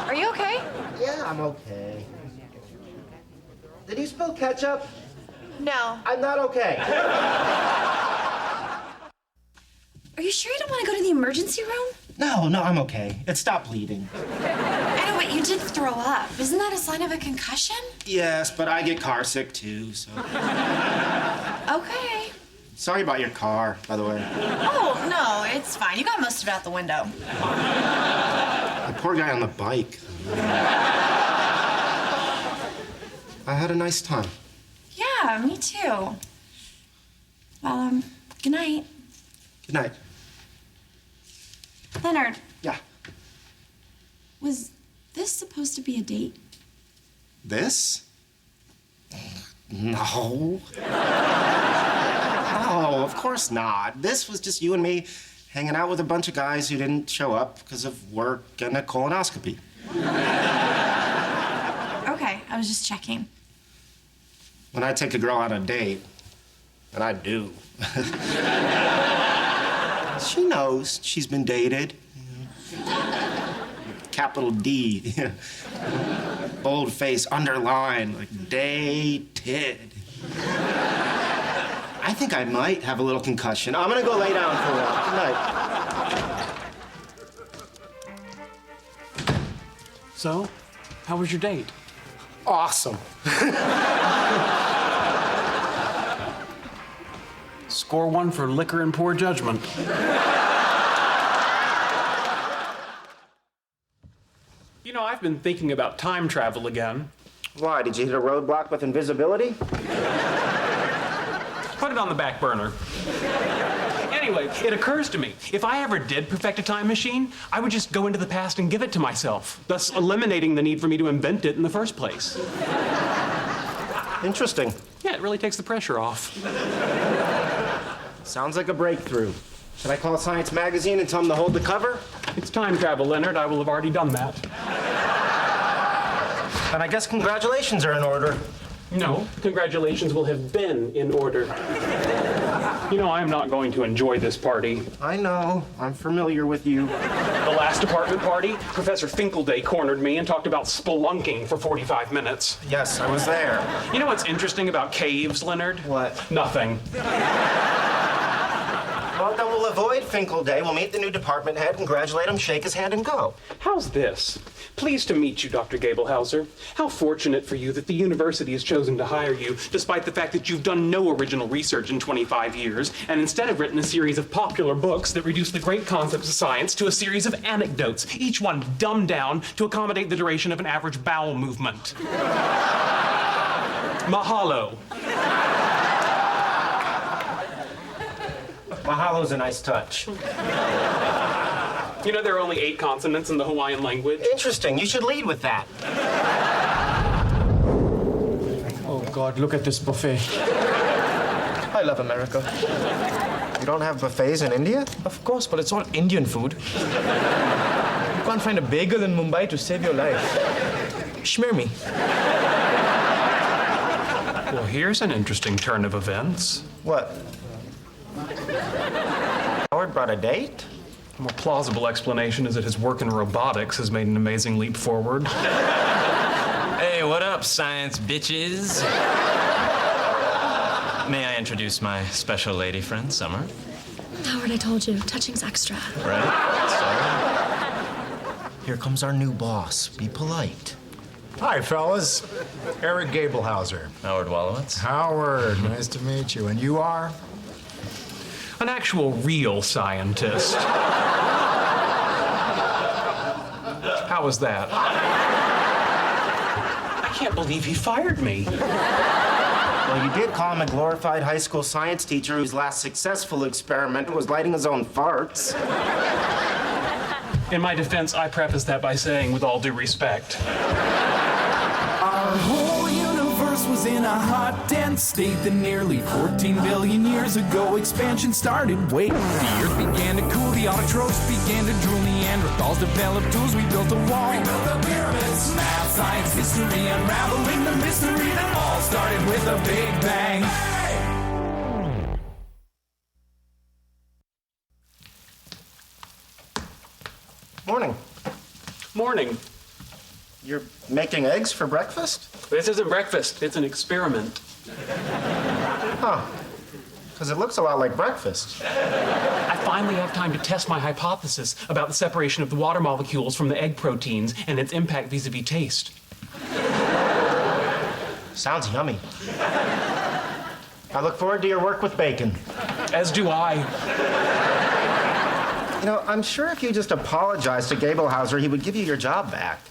Are you okay? Yeah, I'm okay. Did you spill ketchup? No. I'm not okay. Are you sure you don't want to go to the emergency room? No, I'm okay. It stopped bleeding. I know, but you did throw up. Isn't that a sign of a concussion? Yes, but I get car sick too, so... Okay. Sorry about your car, by the way. Oh, no, it's fine. You got most of it out the window. The poor guy on the bike. I had a nice time. Yeah, me too. Well, good night. Good night. Leonard, Yeah. was this supposed to be a date? This? No. No, of course not. This was just you and me hanging out with a bunch of guys who didn't show up because of work and a colonoscopy. Okay, I was just checking. When I take a girl on a date, and I do, she knows she's been dated. Capital D. Bold face, underline, like dated. I think I might have a little concussion. I'm gonna go lay down for a while. Good night. So, how was your date? Awesome. Score one for liquor and poor judgment. You know, I've been thinking about time travel again. Why, did you hit a roadblock with invisibility? Put it on the back burner. Anyway, it occurs to me, if I ever did perfect a time machine, I would just go into the past and give it to myself, thus eliminating the need for me to invent it in the first place. Interesting. Yeah, it really takes the pressure off. Sounds like a breakthrough. Should I call Science Magazine and tell them to hold the cover? It's time travel, Leonard. I will have already done that. And I guess congratulations are in order. No, congratulations will have been in order. You know, I'm not going to enjoy this party. I know. I'm familiar with you. The last apartment party, Professor Finkelday cornered me and talked about spelunking for 45 minutes. Yes, I was there. You know what's interesting about caves, Leonard? What? Nothing. Well, then we'll avoid Finkelday. We'll meet the new department head, congratulate him, shake his hand, and go. How's this? Pleased to meet you, Dr. Gablehauser. How fortunate for you that the university has chosen to hire you, despite the fact that you've done no original research in 25 years, and instead have written a series of popular books that reduce the great concepts of science to a series of anecdotes, each one dumbed down to accommodate the duration of an average bowel movement. Mahalo. Mahalo's a nice touch. You know there are only 8 consonants in the Hawaiian language? Interesting. You should lead with that. Oh, God, look at this buffet. I love America. You don't have buffets in India? Of course, but it's all Indian food. You can't find a bagel in Mumbai to save your life. Schmear me. Well, here's an interesting turn of events. What? Howard brought a date? A more plausible explanation is that his work in robotics has made an amazing leap forward. Hey, what up, science bitches? May I introduce my special lady friend, Summer? Howard, I told you, touching's extra. Right? Here comes our new boss. Be polite. Hi, fellas. Eric Gablehauser. Howard Wolowitz. Howard, nice to meet you. And you are? An actual real scientist. How was that? I can't believe he fired me. Well, you did call him a glorified high school science teacher whose last successful experiment was lighting his own farts. In my defense, I preface that by saying, with all due respect, Our whole universe was in a hot, dense state that nearly 14 billion years ago expansion started. Wait, the earth began to cool, the autotrophs began to drool, Neanderthals developed tools, we built a wall. We built the pyramids, math, science, history, unraveling the mystery that all started with a big bang. Morning. morning. You're making eggs for breakfast? This isn't breakfast, it's an experiment. Huh. Because it looks a lot like breakfast. I finally have time to test my hypothesis about the separation of the water molecules from the egg proteins and its impact vis-a-vis taste. Sounds yummy. I look forward to your work with bacon. As do I. You know, I'm sure if you just apologized to Gablehauser, he would give you your job back.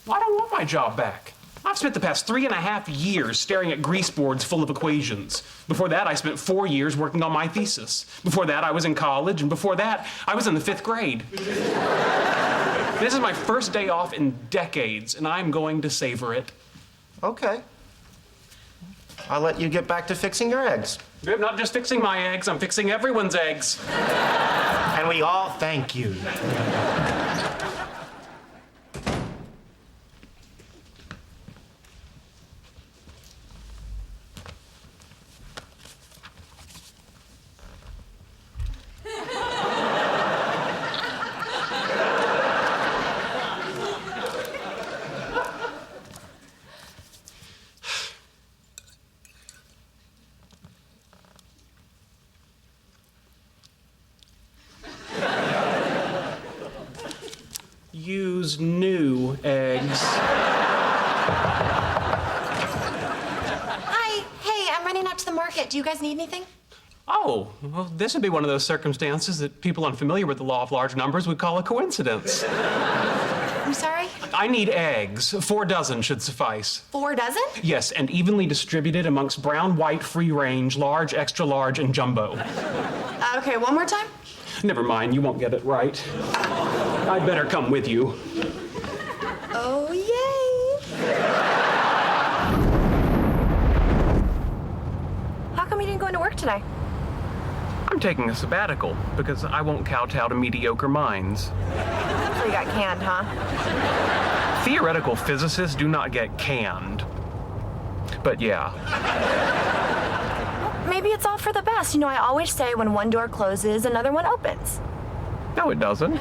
Well, I don't want my job back. I've spent the past 3.5 years staring at grease boards full of equations. Before that, I spent 4 years working on my thesis. Before that, I was in college, and before that, I was in the 5th grade. This is my first day off in decades, and I'm going to savor it. Okay. I'll let you get back to fixing your eggs. I'm not just fixing my eggs, I'm fixing everyone's eggs. And we all thank you. Use new eggs. Hi. Hey, I'm running out to the market. Do you guys need anything? Oh, well, this would be one of those circumstances that people unfamiliar with the law of large numbers would call a coincidence. I'm sorry? I need eggs. 4 dozen should suffice. 4 dozen? Yes, and evenly distributed amongst brown, white, free range, large, extra large, and jumbo. Okay, one more time. Never mind, you won't get it right. I'd better come with you. Oh, yay. How come you didn't go into work today? I'm taking a sabbatical because I won't kowtow to mediocre minds. So you got canned, huh? Theoretical physicists do not get canned. But yeah. maybe it's all for the best. You know, I always say when one door closes, another one opens. No, it doesn't.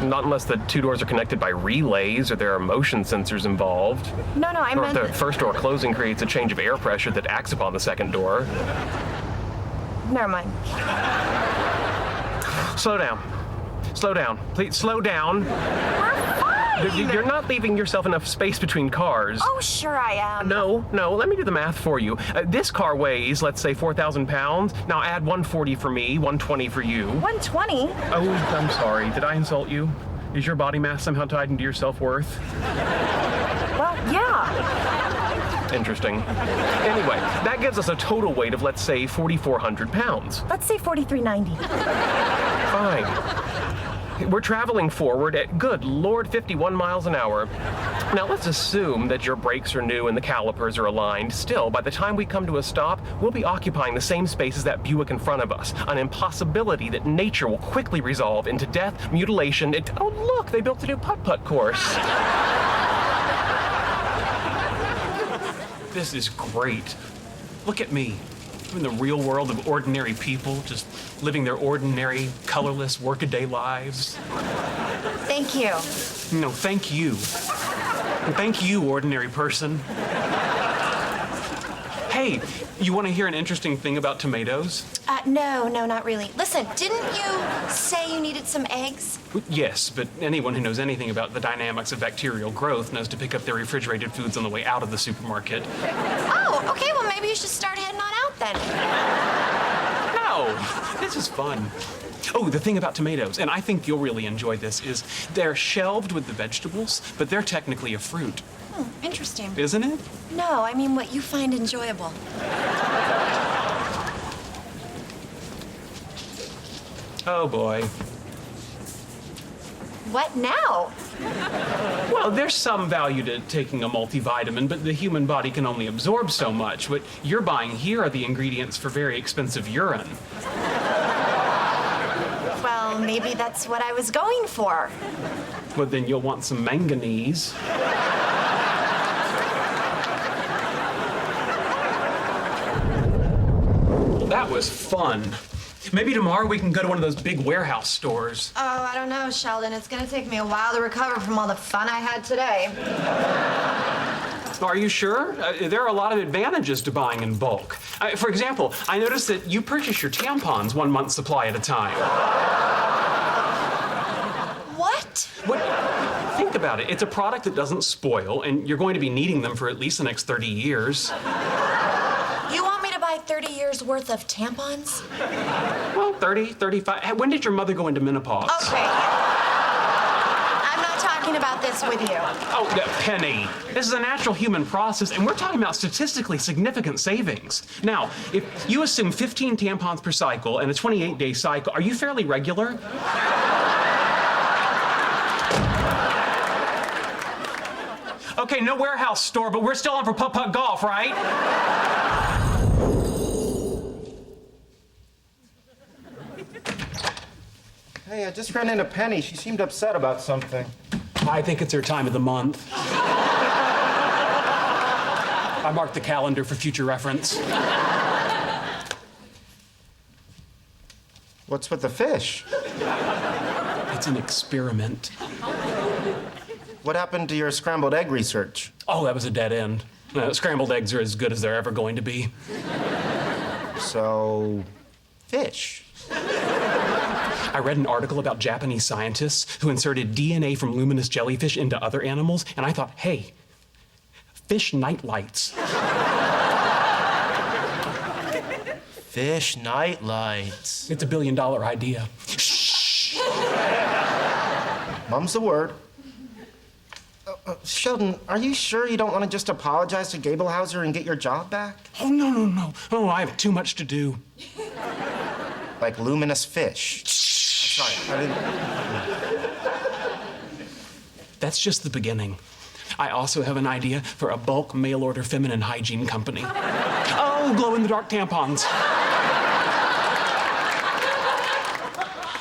Not unless the two doors are connected by relays or there are motion sensors involved. No, I Or meant... if the first door closing creates a change of air pressure that acts upon the second door. Never mind. Slow down. Slow down. Please, slow down. We're fine! You're not leaving yourself enough space between cars. Oh, sure I am. No, let me do the math for you. This car weighs, let's say, 4,000 pounds. Now add 140 for me, 120 for you. 120? Oh, I'm sorry. Did I insult you? Is your body mass somehow tied into your self-worth? Well, yeah. Interesting. Anyway, that gives us a total weight of, let's say, 4,400 pounds. Let's say 4,390. Fine. We're traveling forward at, good Lord, 51 miles an hour. Now, let's assume that your brakes are new and the calipers are aligned. Still, by the time we come to a stop, we'll be occupying the same space as that Buick in front of us, an impossibility that nature will quickly resolve into death, mutilation, oh, look, they built a new putt-putt course. This is great. Look at me. I'm in the real world of ordinary people, just living their ordinary, colorless, workaday lives. Thank you. No, thank you. Thank you, ordinary person. Hey, you want to hear an interesting thing about tomatoes? No, not really. Listen, didn't you say you needed some eggs? Yes, but anyone who knows anything about the dynamics of bacterial growth knows to pick up their refrigerated foods on the way out of the supermarket. Oh, okay, well maybe you should start heading on out then. No, this is fun. Oh, the thing about tomatoes, and I think you'll really enjoy this, is they're shelved with the vegetables, but they're technically a fruit. Interesting. Isn't it? No, I mean what you find enjoyable. Oh, boy. What now? Well, there's some value to taking a multivitamin, but the human body can only absorb so much. What you're buying here are the ingredients for very expensive urine. Well, maybe that's what I was going for. Well, then you'll want some manganese. That was fun. Maybe tomorrow we can go to one of those big warehouse stores. Oh, I don't know, Sheldon. It's gonna take me a while to recover from all the fun I had today. Are you sure? There are a lot of advantages to buying in bulk. For example, I noticed that you purchase your tampons 1 month's supply at a time. What? Think about it. It's a product that doesn't spoil, and you're going to be needing them for at least the next 30 years. You want me to buy 30 years worth of tampons? Well, 30, 35. When did your mother go into menopause? Okay. I'm not talking about this with you. Oh, Penny, this is a natural human process, and we're talking about statistically significant savings. Now, if you assume 15 tampons per cycle and a 28-day cycle, are you fairly regular? Okay, no warehouse store, but we're still on for putt-putt golf, right? Hey, I just ran into Penny. She seemed upset about something. I think it's her time of the month. I marked the calendar for future reference. What's with the fish? It's an experiment. What happened to your scrambled egg research? Oh, that was a dead end. Scrambled eggs are as good as they're ever going to be. So, fish. I read an article about Japanese scientists who inserted DNA from luminous jellyfish into other animals, and I thought, hey, fish night lights. Fish night lights. It's $1 billion idea. Shh. Mum's the word. Sheldon, are you sure you don't want to just apologize to Gablehauser and get your job back? Oh, no. Oh, I have too much to do. Like luminous fish. Sorry, I didn't... That's just the beginning. I also have an idea for a bulk mail-order feminine hygiene company. Oh, glow-in-the-dark tampons.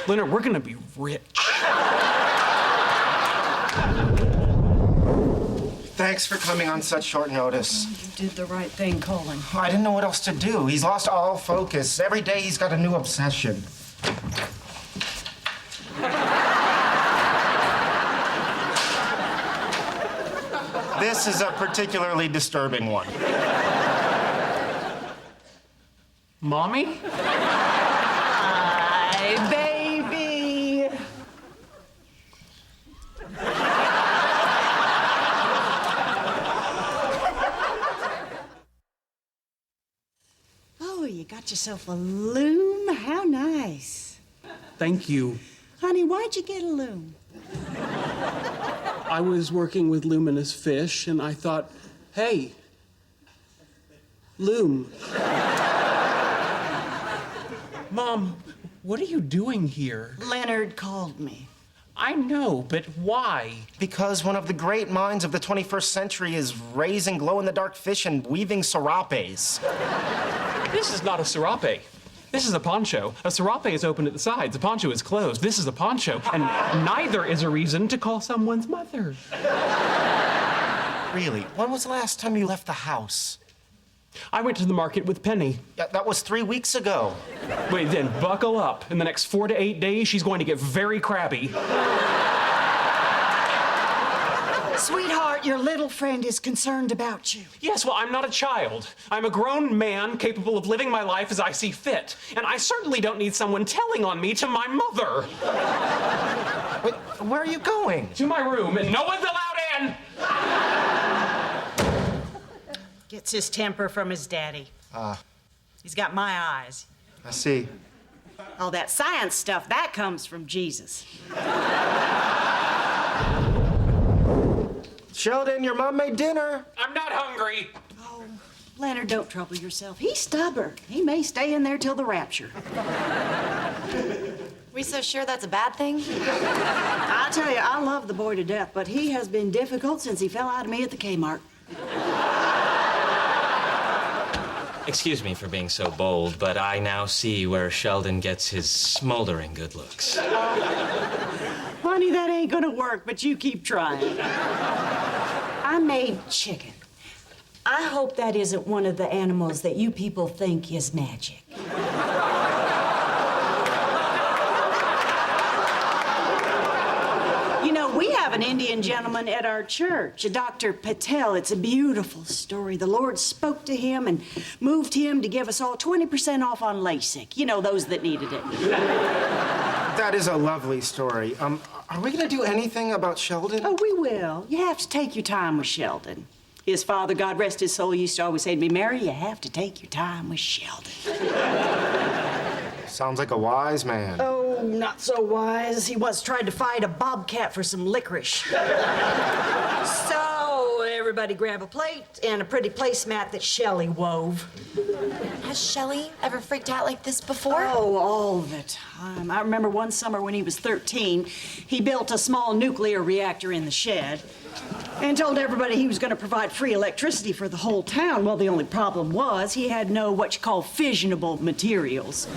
Leonard, we're gonna be rich. Thanks for coming on such short notice. You did the right thing calling. I didn't know what else to do. He's lost all focus. Every day he's got a new obsession. This is a particularly disturbing one. Mommy? Hi, baby. Oh, you got yourself a loom? How nice. Thank you. Honey, why'd you get a loom? I was working with luminous fish, and I thought, hey, loom. Mom, what are you doing here? Leonard called me. I know, but why? Because one of the great minds of the 21st century is raising glow-in-the-dark fish and weaving serapes. This is not a serape. This is a poncho. A serape is open at the sides. A poncho is closed. This is a poncho, and neither is a reason to call someone's mother. Really? When was the last time you left the house? I went to the market with Penny. Yeah, that was 3 weeks ago. Wait, then buckle up. In the next 4 to 8 days, she's going to get very crabby. Sweetheart, your little friend is concerned about you. Yes, well, I'm not a child. I'm a grown man capable of living my life as I see fit. And I certainly don't need someone telling on me to my mother. Wait, where are you going? To my room, and no one's allowed in! Gets his temper from his daddy. He's got my eyes. I see. All that science stuff, that comes from Jesus. Sheldon, your mom made dinner. I'm not hungry. Oh, Leonard, don't trouble yourself. He's stubborn. He may stay in there till the rapture. We so sure that's a bad thing? I tell you, I love the boy to death, but he has been difficult since he fell out of me at the Kmart. Excuse me for being so bold, but I now see where Sheldon gets his smoldering good looks. Honey, that ain't gonna work, but you keep trying. I made chicken. I hope that isn't one of the animals that you people think is magic. You know, we have an Indian gentleman at our church, a Dr. Patel. It's a beautiful story. The Lord spoke to him and moved him to give us all 20% off on LASIK. You know, those that needed it. That is a lovely story. Are we gonna do anything about Sheldon? Oh, we will. You have to take your time with Sheldon. His father, God rest his soul, used to always say to me, Mary, you have to take your time with Sheldon. Sounds like a wise man. Oh, not so wise. He once tried to fight a bobcat for some licorice. So, everybody grab a plate and a pretty placemat that Shelley wove. Has Shelley ever freaked out like this before? Oh, all the time. I remember one summer when he was 13, he built a small nuclear reactor in the shed and told everybody he was going to provide free electricity for the whole town. Well, the only problem was he had no what you call fissionable materials.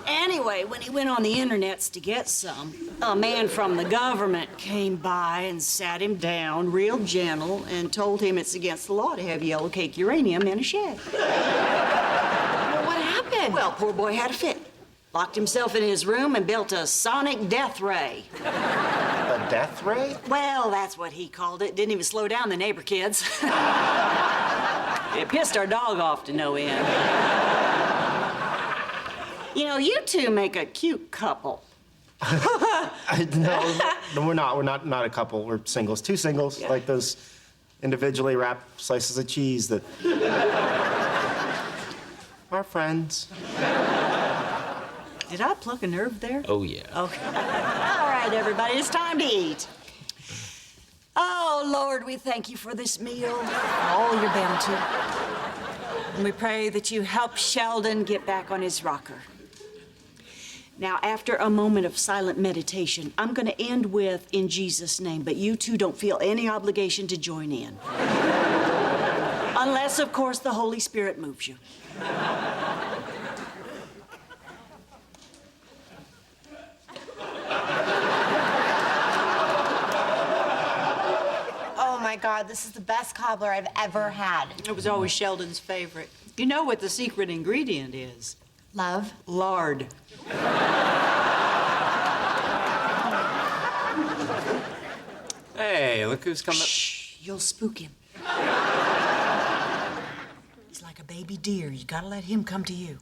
Anyway, when he went on the internets to get some, a man from the government came by and sat him down real gentle and told him it's against the law to have yellow cake uranium in a shed. Well, what happened? Well, poor boy had a fit. Locked himself in his room and built a sonic death ray. A death ray? Well, that's what he called it. Didn't even slow down the neighbor kids. It pissed our dog off to no end. You know, you two make a cute couple. No, we're not. We're not a couple. We're singles. Two singles, Yeah. like those individually wrapped slices of cheese that are friends. Did I pluck a nerve there? Oh, yeah. Okay. All right, everybody, it's time to eat. Oh, Lord, we thank you for this meal, for all your bounty. And we pray that you help Sheldon get back on his rocker. Now, after a moment of silent meditation, I'm going to end with, in Jesus' name, but you two don't feel any obligation to join in. Unless, of course, the Holy Spirit moves you. Oh my God, this is the best cobbler I've ever had. It was always Sheldon's favorite. You know what the secret ingredient is? Love? Lard. Hey, look who's coming. Shh, you'll spook him. He's like a baby deer. You gotta let him come to you.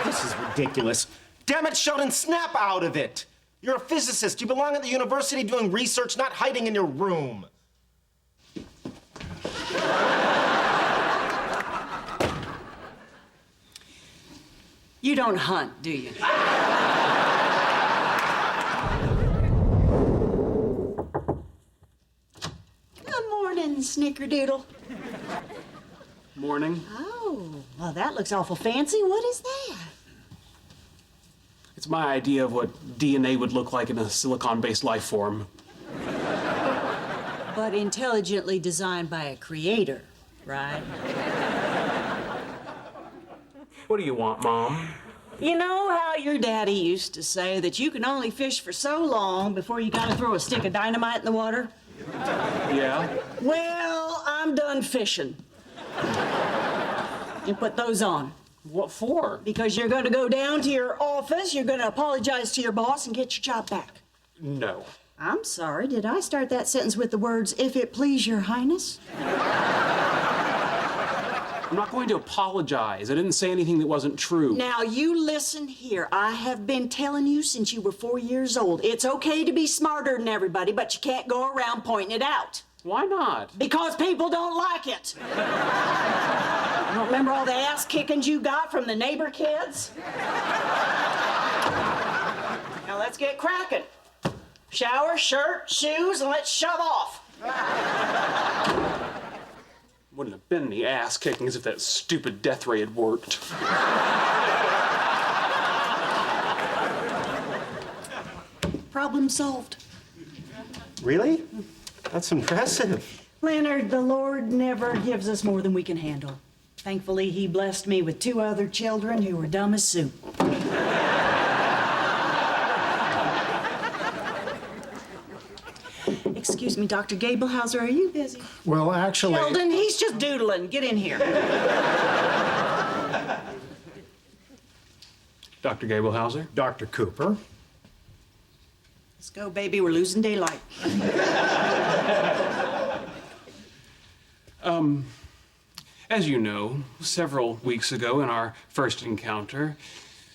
This is ridiculous. Damn it, Sheldon, snap out of it. You're a physicist. You belong at the university doing research, not hiding in your room. You don't hunt, do you? Good morning, Snickerdoodle. Morning. Oh, well, that looks awful fancy. What is that? It's my idea of what DNA would look like in a silicon-based life form. But intelligently designed by a creator, right? What do you want, Mom? You know how your daddy used to say that you can only fish for so long before you gotta throw a stick of dynamite in the water? Yeah? Well, I'm done fishing. You put those on. What for? Because you're gonna go down to your office, you're gonna apologize to your boss and get your job back. No. I'm sorry, did I start that sentence with the words, "If it please your highness"? I'm not going to apologize. I didn't say anything that wasn't true. Now, you listen here. I have been telling you since you were 4 years old. It's okay to be smarter than everybody, but you can't go around pointing it out. Why not? Because people don't like it. You don't remember all the ass kickings you got from the neighbor kids? Now, let's get cracking. Shower, shirt, shoes, and let's shove off. Wouldn't have been any ass kicking as if that stupid death ray had worked. Problem solved. Really? That's impressive. Leonard, the Lord never gives us more than we can handle. Thankfully, he blessed me with 2 other children who were dumb as soup. Excuse me, Dr. Gablehauser, are you busy? Well, actually... Sheldon, he's just doodling. Get in here. Dr. Gablehauser? Dr. Cooper. Let's go, baby. We're losing daylight. As you know, several weeks ago in our first encounter,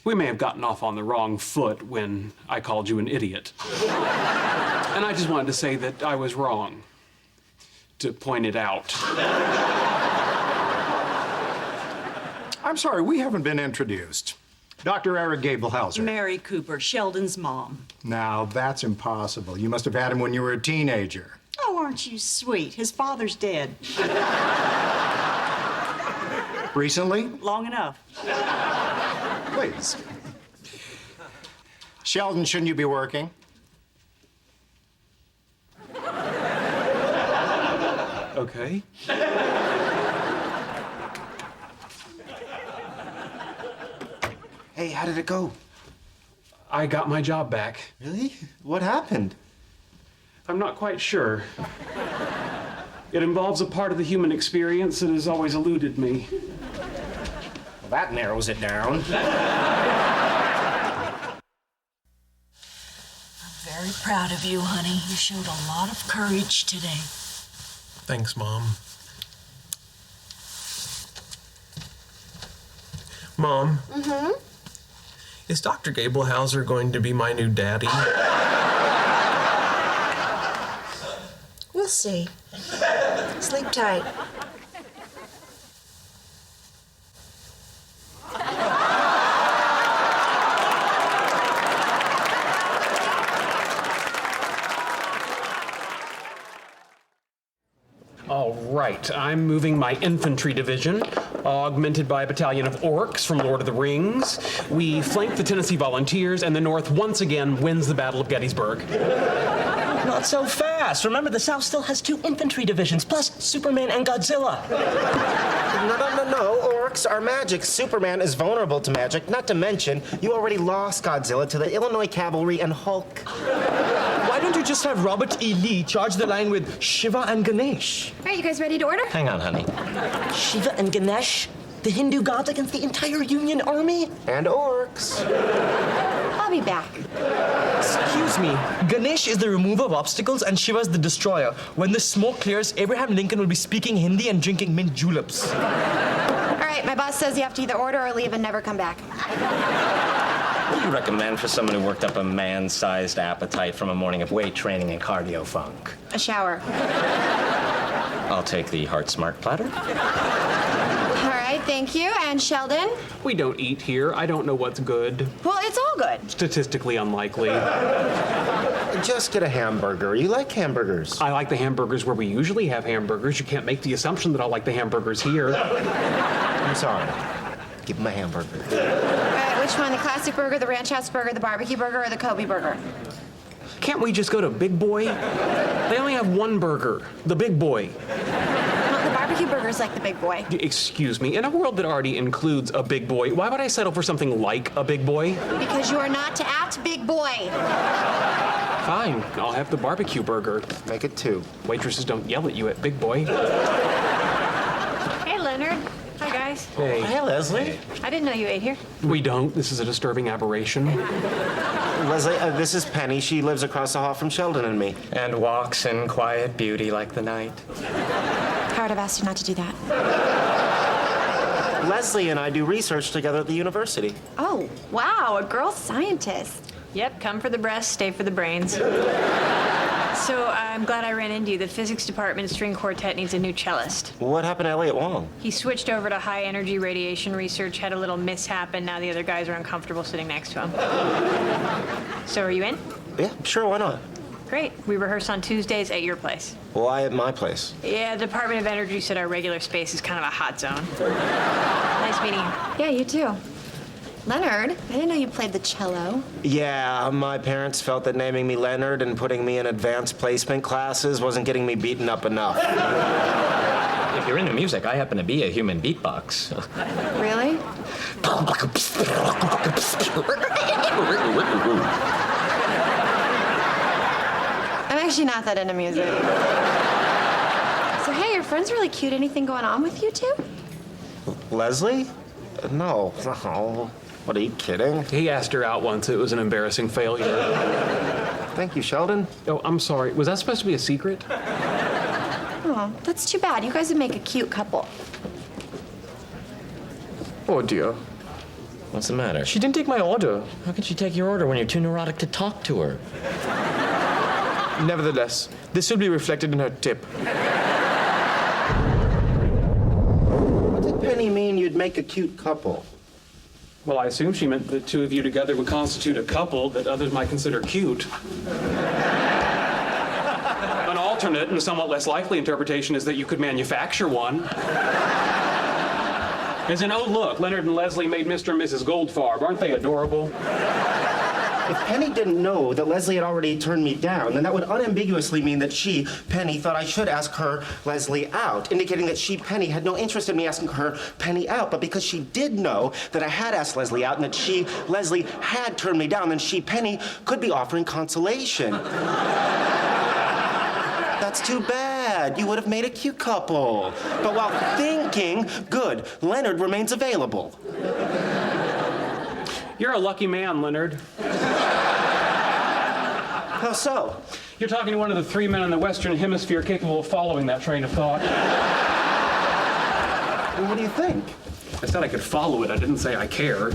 we may have gotten off on the wrong foot when I called you an idiot. And I just wanted to say that I was wrong. To point it out. I'm sorry, we haven't been introduced. Dr. Eric Gablehauser. Mary Cooper, Sheldon's mom. Now, that's impossible. You must have had him when you were a teenager. Oh, aren't you sweet? His father's dead. Recently? Long enough. Please. Sheldon, shouldn't you be working? Okay. Hey, how did it go? I got my job back. Really? What happened? I'm not quite sure. It involves a part of the human experience that has always eluded me. Well, that narrows it down. I'm very proud of you, honey. You showed a lot of courage today. Thanks, Mom. Mom? Mm-hmm. Is Dr. Gablehauser going to be my new daddy? We'll see. Sleep tight. All right, I'm moving my infantry division, augmented by a battalion of orcs from Lord of the Rings. We flank the Tennessee Volunteers, and the North once again wins the Battle of Gettysburg. Not so fast. Remember, the South still has 2 infantry divisions, plus Superman and Godzilla. No. Orcs orcs are magic. Superman is vulnerable to magic. Not to mention, you already lost Godzilla to the Illinois Cavalry and Hulk. Why don't you just have Robert E. Lee charge the line with Shiva and Ganesh? All right, you guys ready to order? Hang on, honey. Shiva and Ganesh? The Hindu gods against the entire Union Army? And orcs. I'll be back. Excuse me. Ganesh is the remover of obstacles and Shiva is the destroyer. When the smoke clears, Abraham Lincoln will be speaking Hindi and drinking mint juleps. All right, my boss says you have to either order or leave and never come back. What do you recommend for someone who worked up a man-sized appetite from a morning of weight training and cardio funk? A shower. I'll take the Heart Smart platter. All right, thank you. And Sheldon? We don't eat here. I don't know what's good. Well, it's all good. Statistically unlikely. Just get a hamburger. You like hamburgers. I like the hamburgers where we usually have hamburgers. You can't make the assumption that I like the hamburgers here. I'm sorry. Give him a hamburger. All right, which one? The classic burger, the ranch house burger, the barbecue burger, or the Kobe burger? Can't we just go to Big Boy? They only have one burger, the Big Boy. Well, the barbecue burger's like the big boy. Excuse me, in a world that already includes a Big Boy, why would I settle for something like a Big Boy? Because you are not at Big Boy. Fine, I'll have the barbecue burger. Make it 2. Waitresses don't yell at you at Big Boy. Hey, Leonard. Hi, guys. Hey. Hey, Leslie. I didn't know you ate here. We don't. This is a disturbing aberration. Leslie, this is Penny. She lives across the hall from Sheldon and me. And walks in quiet beauty like the night. Howard, I've asked you not to do that. Leslie and I do research together at the university. Oh, wow, a girl scientist. Yep, come for the breasts, stay for the brains. So I'm glad I ran into you. The physics department string quartet needs a new cellist. What happened to Elliot Wong? He switched over to high energy radiation research, had a little mishap, and now the other guys are uncomfortable sitting next to him. So are you in? Yeah, sure, why not? Great. We rehearse on Tuesdays at your place. Why at my place? Yeah, the Department of Energy said our regular space is kind of a hot zone. Nice meeting you. Yeah, you too. Leonard, I didn't know you played the cello. Yeah, my parents felt that naming me Leonard and putting me in advanced placement classes wasn't getting me beaten up enough. If you're into music, I happen to be a human beatbox. Really? I'm actually not that into music. So, hey, your friend's really cute. Anything going on with you two? Leslie? No. What, are you kidding? He asked her out once. It was an embarrassing failure. Thank you, Sheldon. Oh, I'm sorry. Was that supposed to be a secret? Oh, that's too bad. You guys would make a cute couple. Oh dear. What's the matter? She didn't take my order. How can she take your order when you're too neurotic to talk to her? Nevertheless, this will be reflected in her tip. What did Penny mean you'd make a cute couple? Well, I assume she meant the two of you together would constitute a couple that others might consider cute. An alternate and somewhat less likely interpretation is that you could manufacture one. As in, oh, look, Leonard and Leslie made Mr. and Mrs. Goldfarb. Aren't they adorable? If Penny didn't know that Leslie had already turned me down, then that would unambiguously mean that she, Penny, thought I should ask her, Leslie, out, indicating that she, Penny, had no interest in me asking her, Penny, out. But because she did know that I had asked Leslie out and that she, Leslie, had turned me down, then she, Penny, could be offering consolation. That's too bad. You would have made a cute couple. But while thinking, good, Leonard remains available. You're a lucky man, Leonard. How so? You're talking to one of the 3 men in the Western Hemisphere capable of following that train of thought. Well, what do you think? I said I could follow it. I didn't say I care.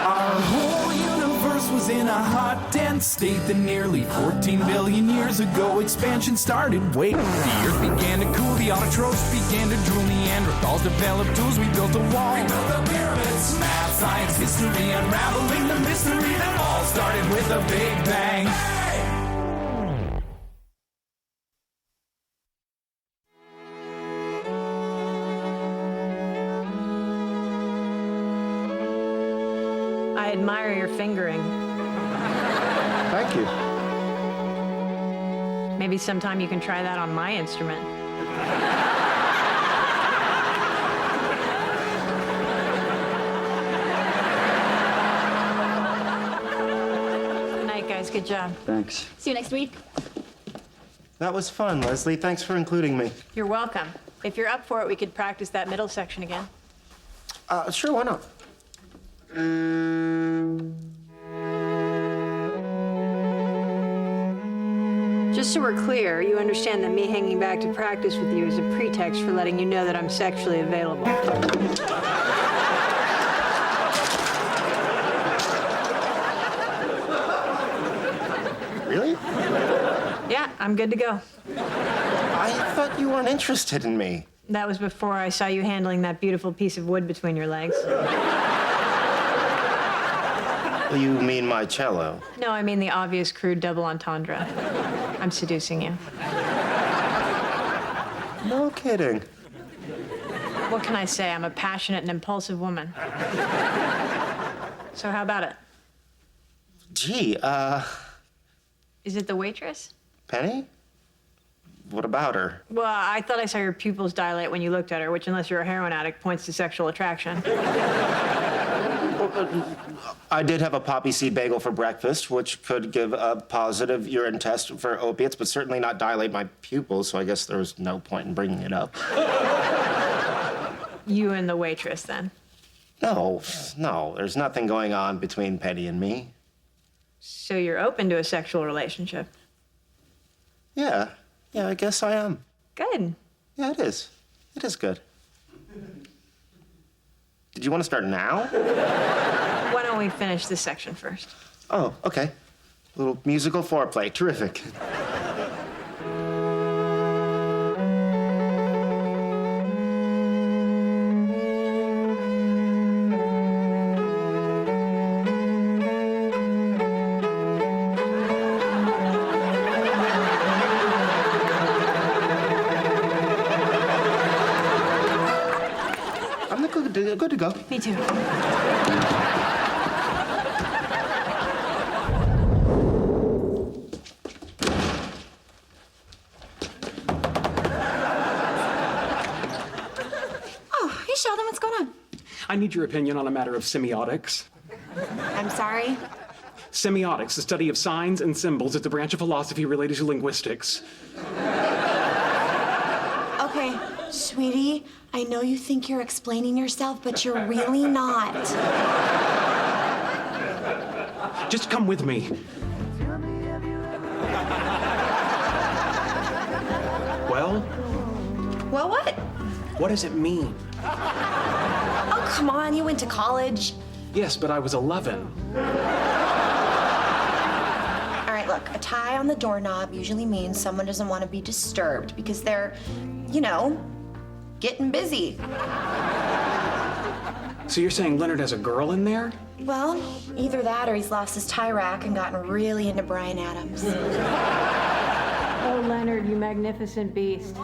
Our whole universe was in a hot, dense state that nearly 14 billion years ago expansion started. Wait, the earth began to cool, the autotrophs began to drool, Neanderthals developed tools, we built a wall. We built the pyramids, math, science, history, unraveling the mystery that all started with a big bang. I admire your fingering. Thank you. Maybe sometime you can try that on my instrument. guys. Good job. Thanks. See you next week. That was fun, Leslie. Thanks for including me. You're welcome. If you're up for it, we could practice that middle section again. Sure, why not? Just so we're clear, you understand that me hanging back to practice with you is a pretext for letting you know that I'm sexually available. Really? Yeah, I'm good to go. I thought you weren't interested in me. That was before I saw you handling that beautiful piece of wood between your legs. You mean my cello? No, I mean the obvious crude double entendre. I'm seducing you. No kidding. What can I say? I'm a passionate and impulsive woman. So how about it? Gee, Is it the waitress? Penny? What about her? Well, I thought I saw your pupils dilate when you looked at her, which, unless you're a heroin addict, points to sexual attraction. I did have a poppy seed bagel for breakfast, which could give a positive urine test for opiates, but certainly not dilate my pupils, so I guess there was no point in bringing it up. You and the waitress, then? No, there's nothing going on between Penny and me. So you're open to a sexual relationship? Yeah, I guess I am. Good. Yeah, it is. It is good. Did you want to start now? Why don't we finish this section first? Oh, okay. A little musical foreplay. Terrific. I'm good to go. Me too. Oh, hey, Sheldon, what's going on? I need your opinion on a matter of semiotics. I'm sorry. Semiotics, the study of signs and symbols, is a branch of philosophy related to linguistics. Okay, sweetie, I know you think you're explaining yourself, but you're really not. Just come with me. Well, Well, what? what does it mean? Oh, come on, you went to college. Yes, but I was 11. All right, look, a tie on the doorknob usually means someone doesn't want to be disturbed because they're, getting busy. So you're saying Leonard has a girl in there? Well, either that or he's lost his tie rack and gotten really into Bryan Adams. Oh, Leonard, you magnificent beast.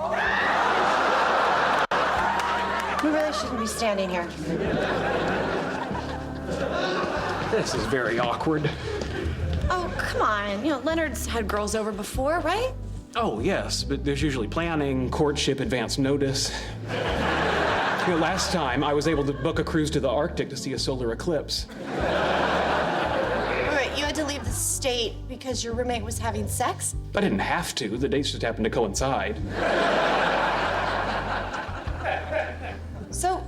We really shouldn't be standing here. This is very awkward. Oh, come on. Leonard's had girls over before, right? Oh, yes, but there's usually planning, courtship, advance notice. Last time I was able to book a cruise to the Arctic to see a solar eclipse. All right, you had to leave the state because your roommate was having sex? I didn't have to. The dates just happened to coincide. So,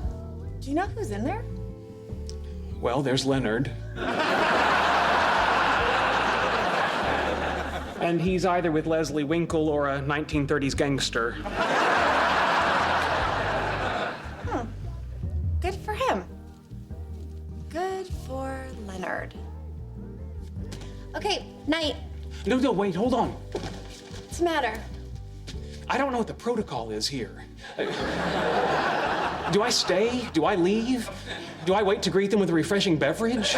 do you know who's in there? Well, there's Leonard. And he's either with Leslie Winkle or a 1930s gangster. Good for him. Good for Leonard. Okay, night. No, wait, hold on. What's the matter? I don't know what the protocol is here. Do I stay? Do I leave? Do I wait to greet them with a refreshing beverage?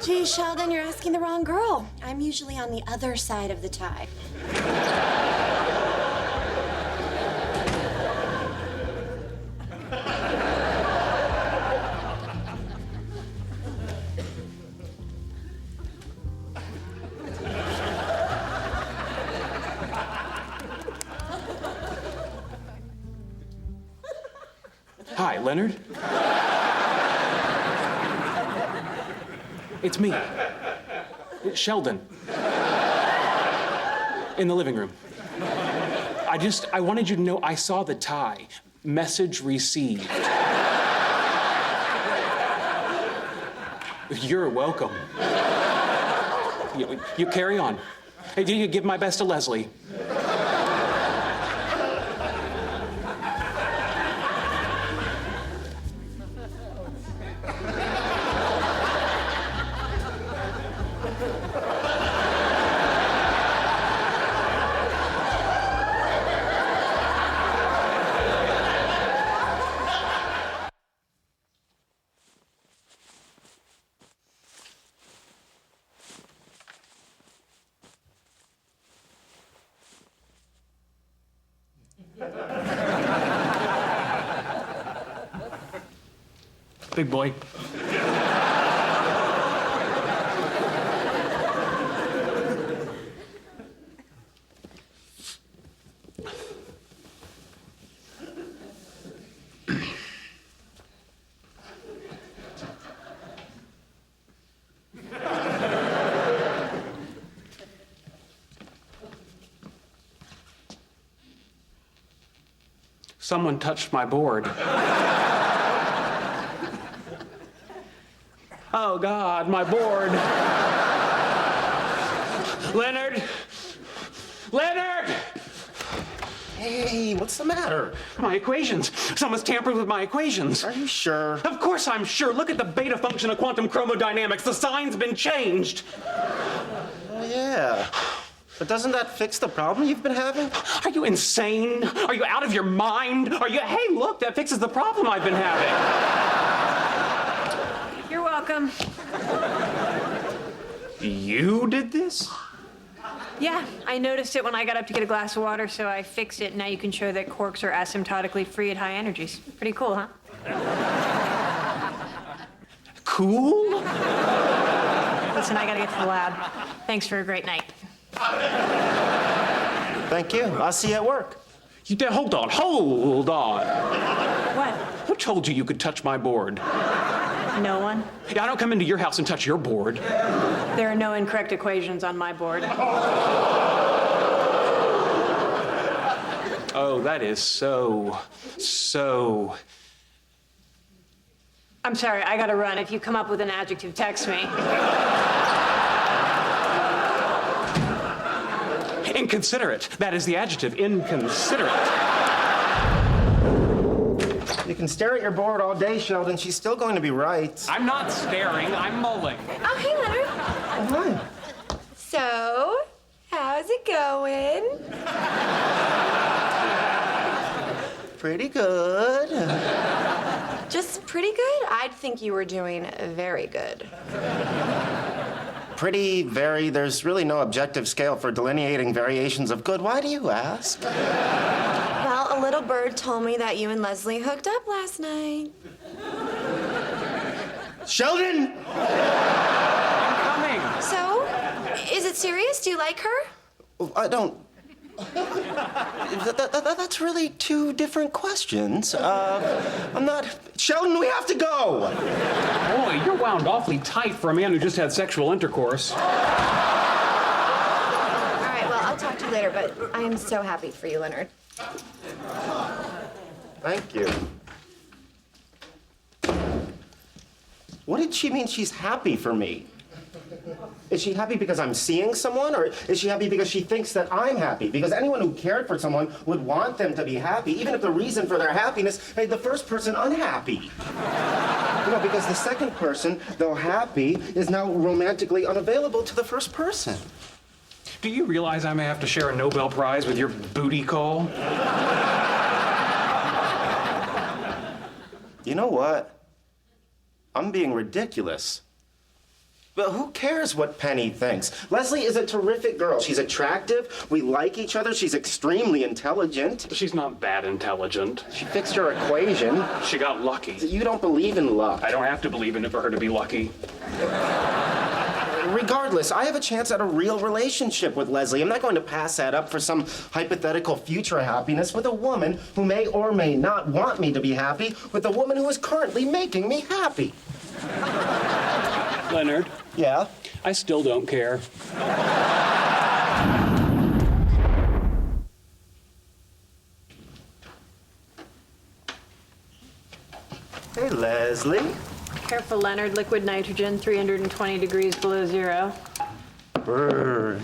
Gee, Sheldon, you're asking the wrong girl. I'm usually on the other side of the tie. Hi, Leonard. It's me. Sheldon. In the living room. I wanted you to know I saw the tie. Message received. You're welcome. You carry on. Hey, you give my best to Leslie. Big boy. Someone touched my board. Oh, God, my board. Leonard! Leonard! Hey, what's the matter? My equations. Someone's tampered with my equations. Are you sure? Of course I'm sure. Look at the beta function of quantum chromodynamics. The sign's been changed. Oh, yeah. But doesn't that fix the problem you've been having? Are you insane? Are you out of your mind? Hey, look, that fixes the problem I've been having. You're welcome. You did this? Yeah, I noticed it when I got up to get a glass of water, so I fixed it. Now you can show that quarks are asymptotically free at high energies. Pretty cool, huh? Cool? Listen, I gotta get to the lab. Thanks for a great night. Thank you. I'll see you at work. Hold on. What? Who told you could touch my board? No one. Yeah, I don't come into your house and touch your board. There are no incorrect equations on my board. Oh, that is so... I'm sorry, I gotta run. If you come up with an adjective, text me. Inconsiderate. That is the adjective. Inconsiderate. You can stare at your board all day, Sheldon. She's still going to be right. I'm not staring. I'm mulling. Oh, hey, Leonard. Oh, hi. So, how's it going? Pretty good. Just pretty good? I'd think you were doing very good. Pretty, very, there's really no objective scale for delineating variations of good. Why do you ask? Well, a little bird told me that you and Leslie hooked up last night. Sheldon! I'm coming. So, is it serious? Do you like her? I don't... That's really two different questions. I'm not... Sheldon, we have to go! Boy, you're wound awfully tight for a man who just had sexual intercourse. All right, well, I'll talk to you later, but I am so happy for you, Leonard. Thank you. What did she mean she's happy for me? Is she happy because I'm seeing someone, or is she happy because she thinks that I'm happy? Because anyone who cared for someone would want them to be happy, even if the reason for their happiness made the first person unhappy. You know, because the second person, though happy, is now romantically unavailable to the first person. Do you realize I may have to share a Nobel Prize with your booty call? You know what? I'm being ridiculous. But who cares what Penny thinks? Leslie is a terrific girl. She's attractive. We like each other. She's extremely intelligent. She's not that intelligent. She fixed her equation. She got lucky. You don't believe in luck. I don't have to believe in it for her to be lucky. Regardless, I have a chance at a real relationship with Leslie. I'm not going to pass that up for some hypothetical future happiness with a woman who may or may not want me to be happy, with a woman who is currently making me happy. Leonard? Yeah? I still don't care. Hey, Leslie. Careful, Leonard. Liquid nitrogen, 320 degrees below zero. Brr.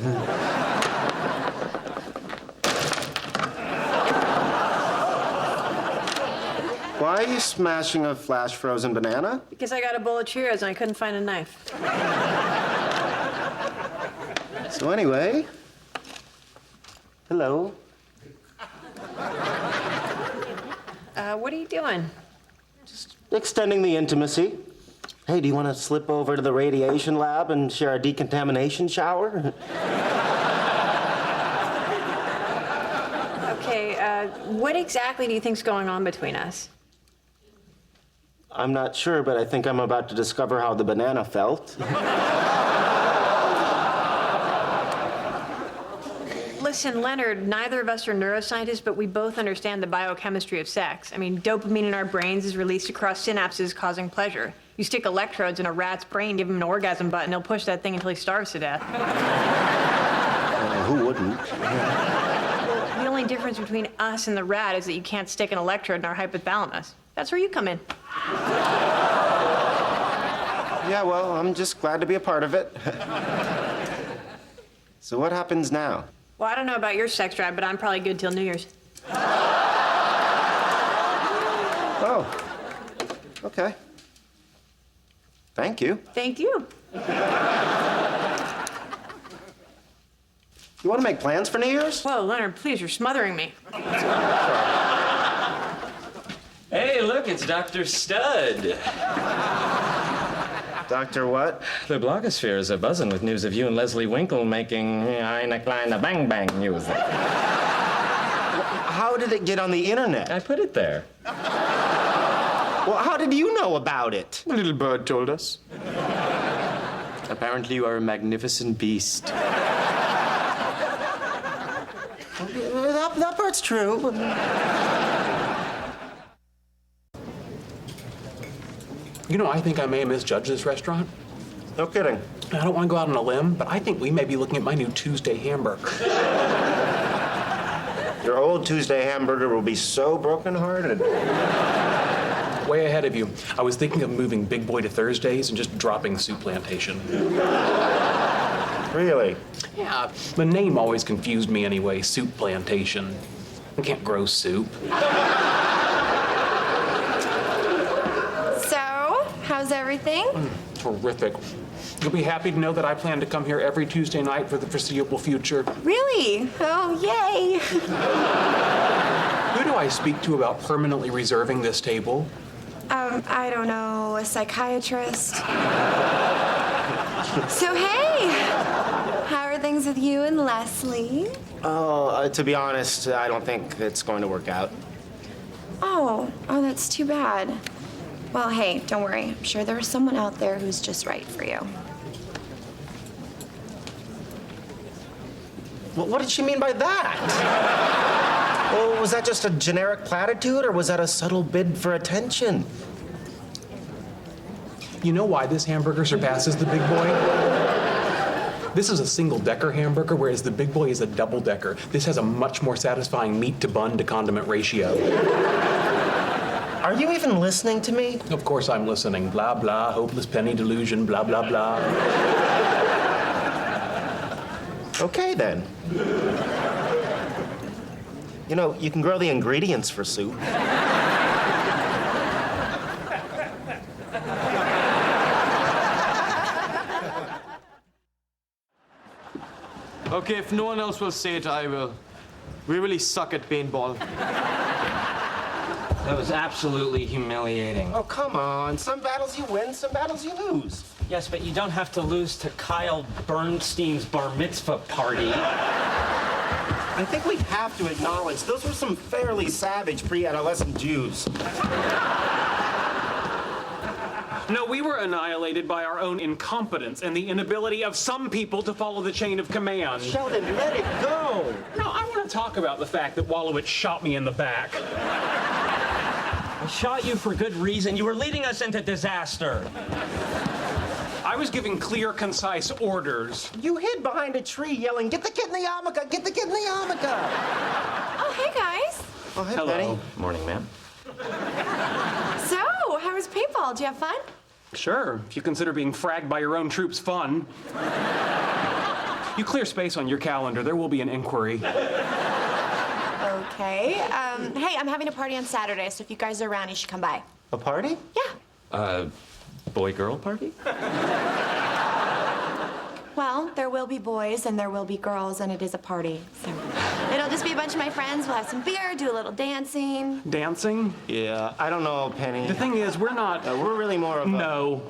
Why are you smashing a flash frozen banana? Because I got a bowl of Cheerios and I couldn't find a knife. So anyway, hello. What are you doing? Extending the intimacy. Hey, do you want to slip over to the radiation lab and share a decontamination shower? Okay, what exactly do you think's going on between us? I'm not sure, but I think I'm about to discover how the banana felt. Listen, Leonard, neither of us are neuroscientists, but we both understand the biochemistry of sex. I mean, dopamine in our brains is released across synapses, causing pleasure. You stick electrodes in a rat's brain, give him an orgasm button, he'll push that thing until he starves to death. Who wouldn't? The only difference between us and the rat is that you can't stick an electrode in our hypothalamus. That's where you come in. Yeah, well, I'm just glad to be a part of it. So what happens now? Well, I don't know about your sex drive, but I'm probably good till New Year's. Oh, okay. Thank you. Thank you. You want to make plans for New Year's? Whoa, Leonard, please, you're smothering me. Hey, look, it's Dr. Stud. Dr. what? The blogosphere is a-buzzing with news of you and Leslie Winkle making eine kleine bang bang music. How did it get on the internet? I put it there. Well, how did you know about it? A little bird told us. Apparently you are a magnificent beast. That part's true. You know, I think I may have misjudged this restaurant. No kidding. I don't want to go out on a limb, but I think we may be looking at my new Tuesday hamburger. Your old Tuesday hamburger will be so brokenhearted. Way ahead of you. I was thinking of moving Big Boy to Thursdays and just dropping Soup Plantation. Really? Yeah, the name always confused me anyway, Soup Plantation. I can't grow soup. So, how's everything? Terrific. You'll be happy to know that I plan to come here every Tuesday night for the foreseeable future. Really? Oh, yay. Who do I speak to about permanently reserving this table? I don't know, a psychiatrist. So, hey, how are things with you and Leslie? Oh, to be honest, I don't think it's going to work out. Oh, that's too bad. Well, hey, don't worry. I'm sure there's someone out there who's just right for you. Well, what did she mean by that? Well, was that just a generic platitude, or was that a subtle bid for attention? You know why this hamburger surpasses the Big Boy? This is a single-decker hamburger, whereas the Big Boy is a double-decker. This has a much more satisfying meat-to-bun-to-condiment ratio. Are you even listening to me? Of course I'm listening. Blah, blah, hopeless penny delusion, blah, blah, blah. Okay, then. You know, you can grow the ingredients for soup. Okay, if no one else will say it, I will. We really suck at paintball. That was absolutely humiliating. Oh, come on. Some battles you win, some battles you lose. Yes, but you don't have to lose to Kyle Bernstein's bar mitzvah party. I think we have to acknowledge those were some fairly savage pre-adolescent Jews. No, we were annihilated by our own incompetence and the inability of some people to follow the chain of command. Sheldon, let it go. No, I want to talk about the fact that Wolowitz shot me in the back. I shot you for good reason. You were leading us into disaster. I was giving clear, concise orders. You hid behind a tree yelling, "Get the kid in the yarmulke! Get the kid in the yarmulke!" Oh, hey, guys. Oh, hey, Hello. Penny. Morning, ma'am. So, how was paintball? Did you have fun? Sure, if you consider being fragged by your own troops fun. You clear space on your calendar. There will be an inquiry. Okay. Hey, I'm having a party on Saturday, so if you guys are around, you should come by. A party? Yeah. Boy-girl party? Well, there will be boys and there will be girls, and it is a party. So it'll just be a bunch of my friends. We'll have some beer, do a little dancing. Dancing? Yeah, I don't know, Penny. The thing is, we're not... we're really more of a... No.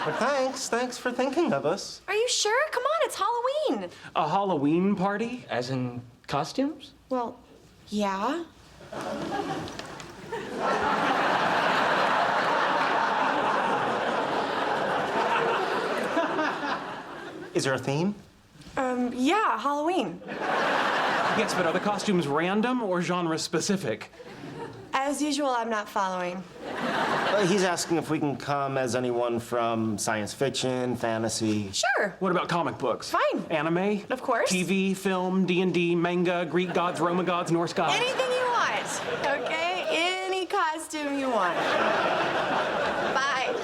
But thanks for thinking of us. Are you sure? Come on, it's Halloween. A Halloween party? As in costumes? Well, yeah. Is there a theme? Yeah, Halloween. Yes, but are the costumes random or genre specific? As usual, I'm not following. He's asking if we can come as anyone from science fiction, fantasy. Sure. What about comic books? Fine. Anime? Of course. TV, film, D&D, manga, Greek gods, Roman gods, Norse gods. Anything you want, okay? Any costume you want. Bye.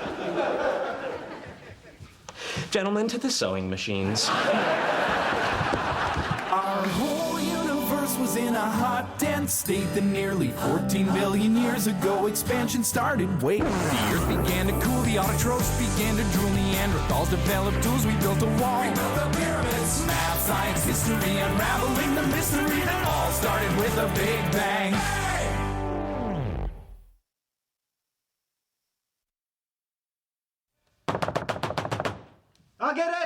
Gentlemen, to the sewing machines. Our whole universe was in a hot, dense state that nearly 14 billion years ago expansion started. Wait, the earth began to cool, the autotrophs began to drool, Neanderthals developed tools, we built a wall. We built the pyramids, math, science, history, unraveling the mystery that all started with a big bang. I'll get it!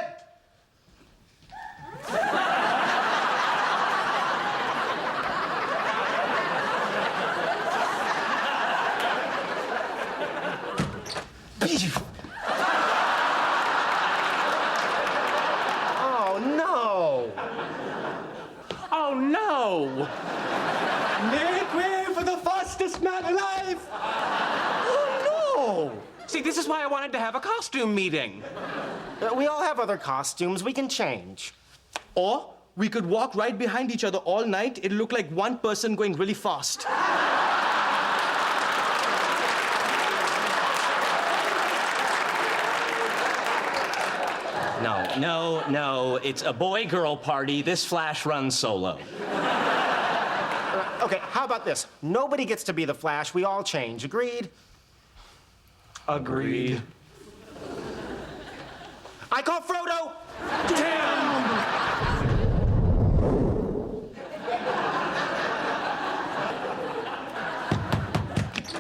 Oh, no! Oh, no! Make way for the fastest man alive! Oh, no! See, this is why I wanted to have a costume meeting. We all have other costumes. We can change. Or we could walk right behind each other all night. It'll look like one person going really fast. No. It's a boy-girl party. This Flash runs solo. Okay, how about this? Nobody gets to be the Flash. We all change. Agreed? Agreed. I call Frodo!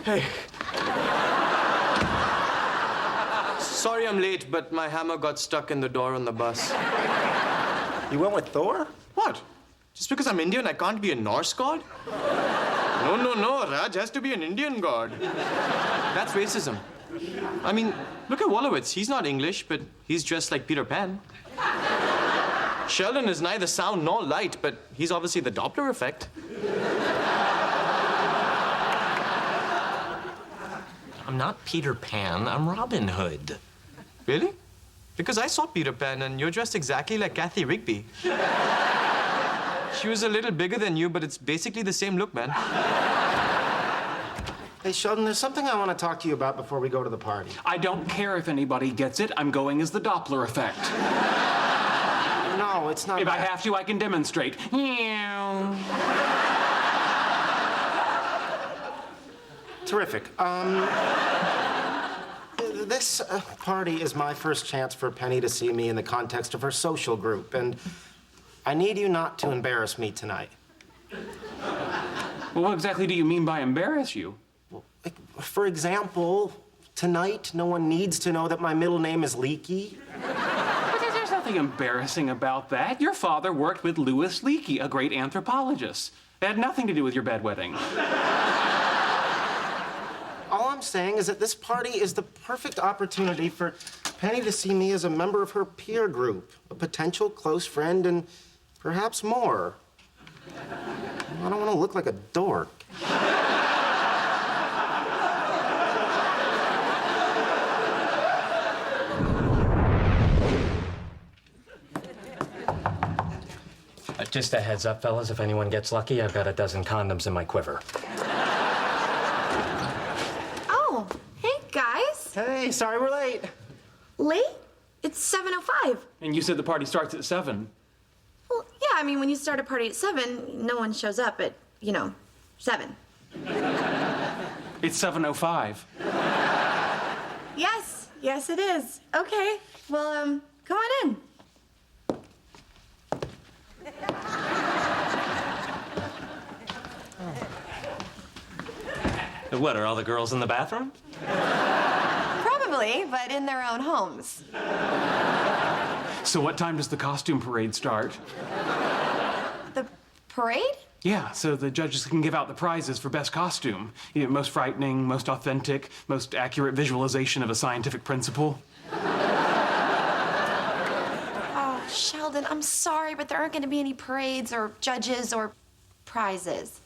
Hey. Sorry I'm late, but my hammer got stuck in the door on the bus. You went with Thor? What? Just because I'm Indian, I can't be a Norse god? No, Raj has to be an Indian god. That's racism. I mean, look at Wolowitz. He's not English, but he's dressed like Peter Pan. Sheldon is neither sound nor light, but he's obviously the Doppler effect. I'm not Peter Pan, I'm Robin Hood. Really? Because I saw Peter Pan, and you're dressed exactly like Kathy Rigby. She was a little bigger than you, but it's basically the same look, man. Hey, Sheldon, there's something I want to talk to you about before we go to the party. I don't care if anybody gets it. I'm going as the Doppler effect. No, it's not. If I have to, I can demonstrate. Terrific. This party is my first chance for Penny to see me in the context of her social group, and I need you not to embarrass me tonight. Well, what exactly do you mean by embarrass you? For example, tonight, no one needs to know that my middle name is Leaky. But there's nothing embarrassing about that. Your father worked with Louis Leakey, a great anthropologist. It had nothing to do with your bedwetting. All I'm saying is that this party is the perfect opportunity for Penny to see me as a member of her peer group, a potential close friend, and perhaps more. I don't want to look like a dork. Just a heads up, fellas, if anyone gets lucky, I've got a dozen condoms in my quiver. Oh, hey, guys. Hey, sorry we're late. Late? It's 7:05. And you said the party starts at 7. Well, yeah, I mean, when you start a party at 7, no one shows up at, 7. It's 7:05. Yes, it is. Okay, well, come on in. What, are all the girls in the bathroom? Probably, but in their own homes. So what time does the costume parade start? The parade? Yeah, so the judges can give out the prizes for best costume. Most frightening, most authentic, most accurate visualization of a scientific principle. Oh, Sheldon, I'm sorry, but there aren't going to be any parades or judges or prizes.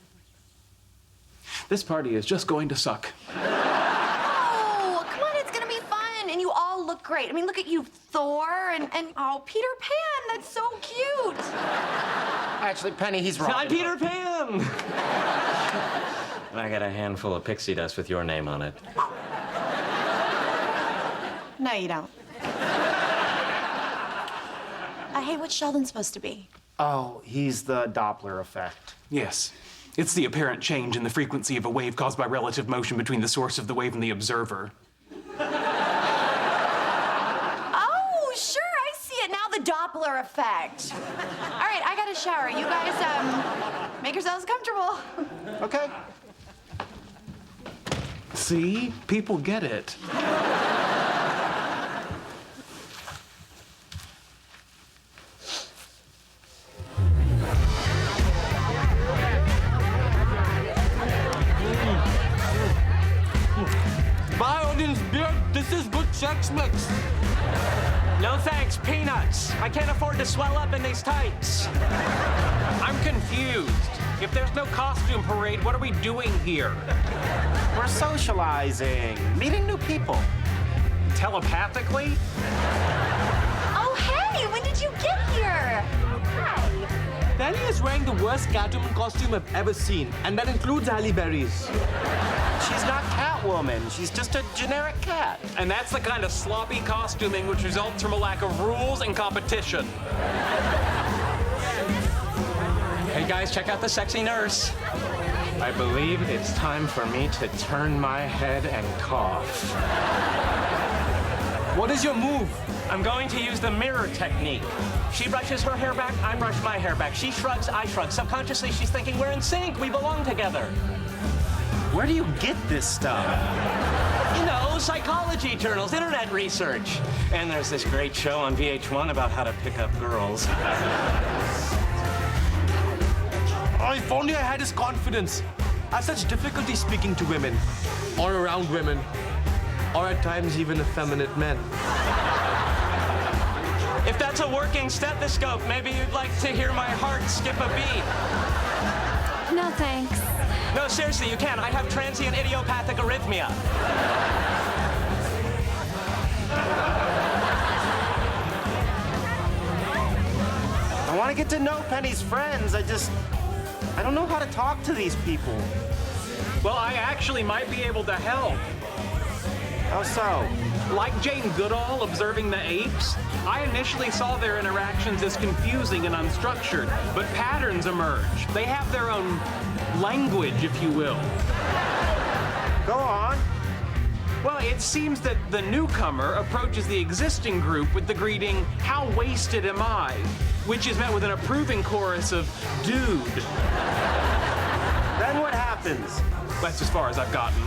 This party is just going to suck. Oh, come on, it's going to be fun. And you all look great. I mean, look at you, Thor, and oh, Peter Pan. That's so cute. Actually, Penny, he's wrong. I'm Peter Pan! I got a handful of pixie dust with your name on it. No, you don't. Hey, what's Sheldon supposed to be? Oh, he's the Doppler effect. Yes. It's the apparent change in the frequency of a wave caused by relative motion between the source of the wave and the observer. Oh, sure, I see it now, the Doppler effect. All right, I got a shower. You guys, make yourselves comfortable. Okay. See? People get it. Bye, Onions Beard. This is good Chex Mix. No thanks, peanuts. I can't afford to swell up in these tights. I'm confused. If there's no costume parade, what are we doing here? We're socializing, meeting new people. Telepathically? Oh, hey, when did you get here? Hi. Penny is wearing the worst Catwoman costume I've ever seen, and that includes Halle Berry's. She's not Catwoman. She's just a generic cat. And that's the kind of sloppy costuming which results from a lack of rules and competition. Hey guys, check out the sexy nurse. I believe it's time for me to turn my head and cough. What is your move? I'm going to use the mirror technique. She brushes her hair back, I brush my hair back. She shrugs, I shrug. Subconsciously, she's thinking we're in sync, we belong together. Where do you get this stuff? Psychology journals, internet research. And there's this great show on VH1 about how to pick up girls. Oh, if only I had his confidence. I have such difficulty speaking to women, or around women, or at times even effeminate men. If that's a working stethoscope, maybe you'd like to hear my heart skip a beat. No, thanks. No, seriously, you can. I have transient idiopathic arrhythmia. I want to get to know Penny's friends. I don't know how to talk to these people. Well, I actually might be able to help. How so? Like Jane Goodall observing the apes, I initially saw their interactions as confusing and unstructured, but patterns emerge. They have their own language, if you will. Go on. Well, it seems that the newcomer approaches the existing group with the greeting, "How wasted am I?" which is met with an approving chorus of, "Dude." Then what happens? That's as far as I've gotten.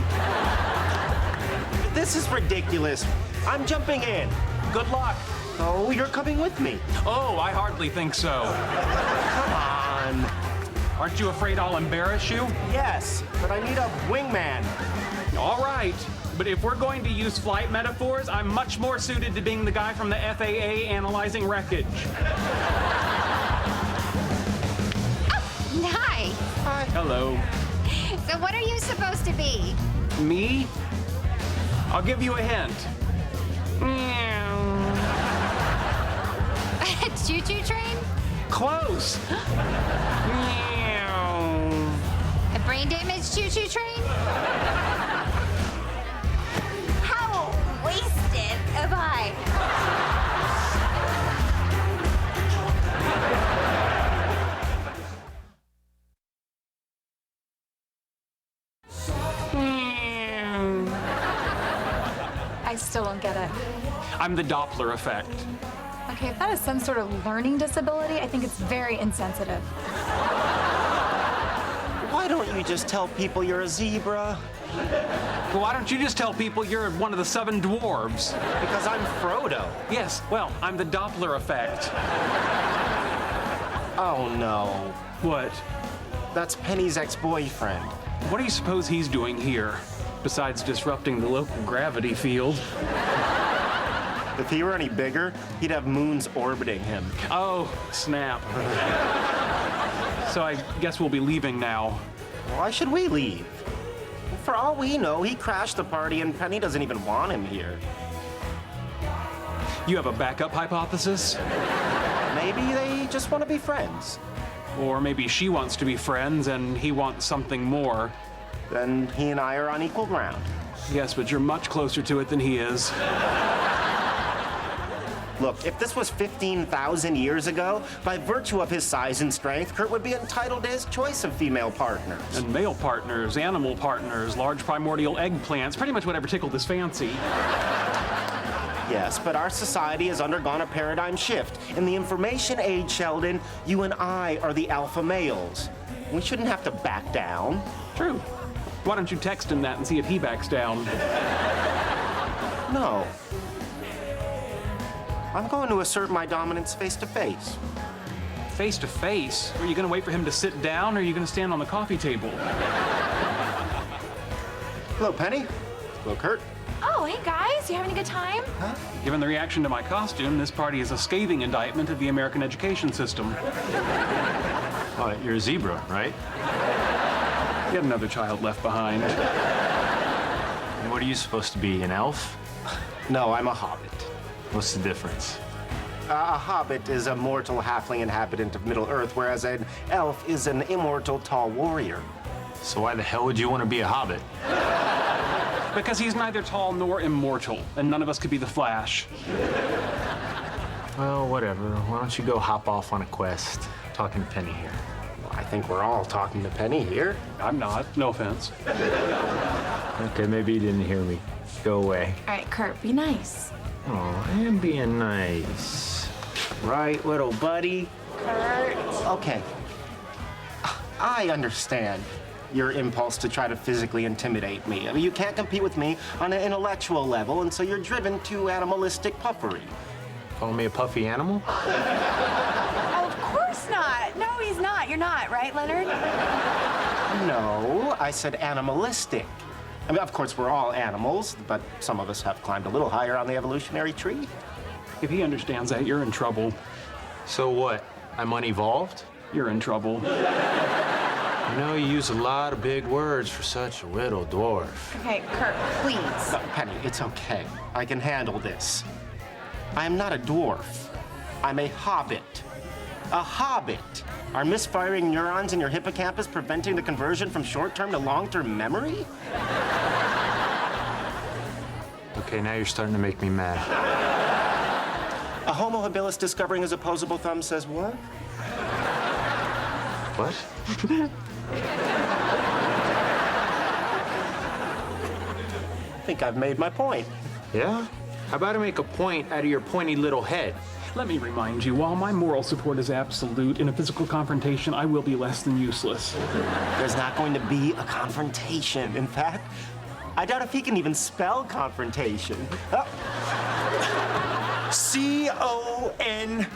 This is ridiculous. I'm jumping in. Good luck. Oh, you're coming with me. Oh, I hardly think so. Come on. Aren't you afraid I'll embarrass you? Yes, but I need a wingman. All right. But if we're going to use flight metaphors, I'm much more suited to being the guy from the FAA analyzing wreckage. Hi. Hi. Hello. So what are you supposed to be? Me? I'll give you a hint. A choo-choo train? close. A brain damaged choo-choo train? How wasted am I? I still don't get it. I'm the Doppler effect. Okay, if that is some sort of learning disability, I think it's very insensitive. Why don't you just tell people you're a zebra? Well, why don't you just tell people you're one of the 7 dwarves? Because I'm Frodo. Yes, well, I'm the Doppler effect. Oh, no. What? That's Penny's ex-boyfriend. What do you suppose he's doing here, besides disrupting the local gravity field? If he were any bigger, he'd have moons orbiting him. Oh, snap. So I guess we'll be leaving now. Why should we leave? For all we know, he crashed the party and Penny doesn't even want him here. You have a backup hypothesis? Maybe they just want to be friends. Or maybe she wants to be friends and he wants something more. Then he and I are on equal ground. Yes, but you're much closer to it than he is. Look, if this was 15,000 years ago, by virtue of his size and strength, Kurt would be entitled to his choice of female partners. And male partners, animal partners, large primordial eggplants, pretty much whatever tickled his fancy. Yes, but our society has undergone a paradigm shift. In the information age, Sheldon, you and I are the alpha males. We shouldn't have to back down. True. Why don't you text him that and see if he backs down? No. I'm going to assert my dominance face to face. Face to face? Are you going to wait for him to sit down, or are you going to stand on the coffee table? Hello, Penny. Hello, Kurt. Oh, hey guys, you having a good time? Huh? Given the reaction to my costume, this party is a scathing indictment of the American education system. You're a zebra, right? Yet another child left behind. And what are you supposed to be, an elf? No, I'm a hobbit. What's the difference? A hobbit is a mortal halfling inhabitant of Middle-earth, whereas an elf is an immortal tall warrior. So why the hell would you want to be a hobbit? Because he's neither tall nor immortal, and none of us could be the Flash. Well, whatever. Why don't you go hop off on a quest? I'm talking to Penny here. Well, I think we're all talking to Penny here. I'm not. No offense. Okay, maybe you didn't hear me. Go away. All right, Kurt, be nice. Oh, I am being nice. Right, little buddy? Kurt. Okay. I understand your impulse to try to physically intimidate me. I mean, you can't compete with me on an intellectual level, and so you're driven to animalistic puffery. Call me a puffy animal? Oh, of course not. No, he's not. You're not, right, Leonard? No, I said animalistic. I mean, of course, we're all animals, but some of us have climbed a little higher on the evolutionary tree. If he understands that, you're in trouble. So what? I'm unevolved? You're in trouble. You know, you use a lot of big words for such a little dwarf. Okay, Kurt, please. No, Penny, it's okay. I can handle this. I am not a dwarf. I'm a hobbit. A hobbit. Are misfiring neurons in your hippocampus preventing the conversion from short-term to long-term memory? Okay, now you're starting to make me mad. A homo habilis discovering his opposable thumb says what? What? I think I've made my point. Yeah? How about I make a point out of your pointy little head? Let me remind you, while my moral support is absolute, in a physical confrontation, I will be less than useless. There's not going to be a confrontation. In fact, I doubt if he can even spell confrontation. Oh. C-O-N...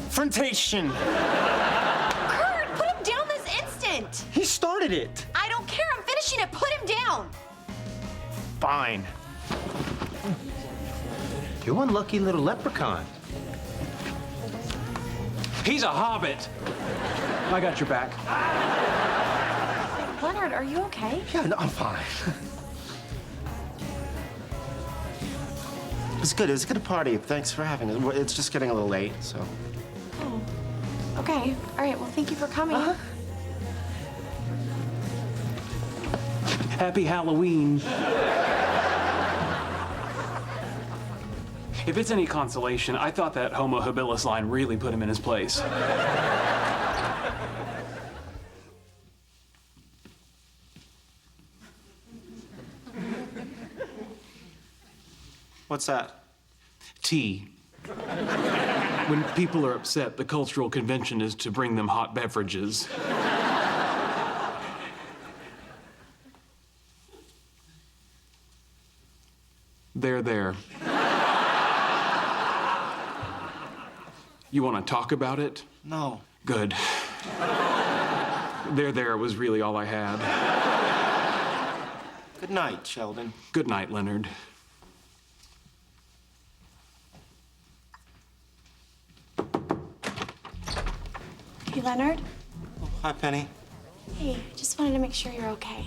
Frontation. Kurt, put him down this instant. He started it. I don't care. I'm finishing it. Put him down. Fine. You one lucky little leprechaun. He's a hobbit. I got your back. Leonard, are you okay? Yeah, no, I'm fine. It's good. It's a good party. Thanks for having us. It's just getting a little late, so. Oh. Okay. All right. Well, thank you for coming. Happy Halloween. If it's any consolation, I thought that homo habilis line really put him in his place. What's that? Tea. When people are upset, the cultural convention is to bring them hot beverages. There. You want to talk about it? No. Good. There was really all I had. Good night, Sheldon. Good night, Leonard. Hey, Leonard. Oh, hi, Penny. Hey, I just wanted to make sure you're okay.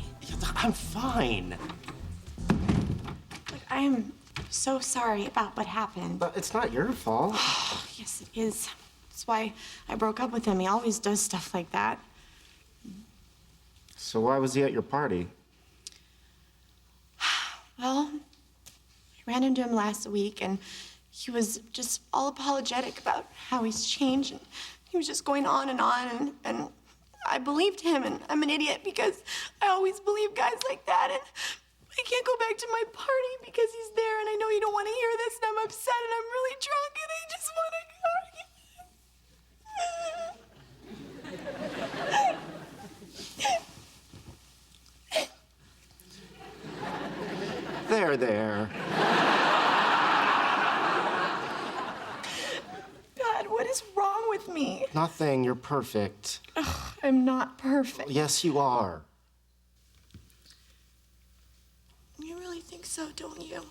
I'm fine. Look, I am so sorry about what happened. But it's not your fault. Yes, it is. That's why I broke up with him. He always does stuff like that. So why was he at your party? Well, I ran into him last week, and he was just all apologetic about how he's changed. And he was just going on, and I believed him, and I'm an idiot because I always believe guys like that, and I can't go back to my party because he's there, and I know you don't want to hear this, and I'm upset, and I'm really drunk, and I just want to go. There. God, what is wrong with me? Nothing. You're perfect. Ugh, I'm not perfect. Yes, you are. You really think so, don't you?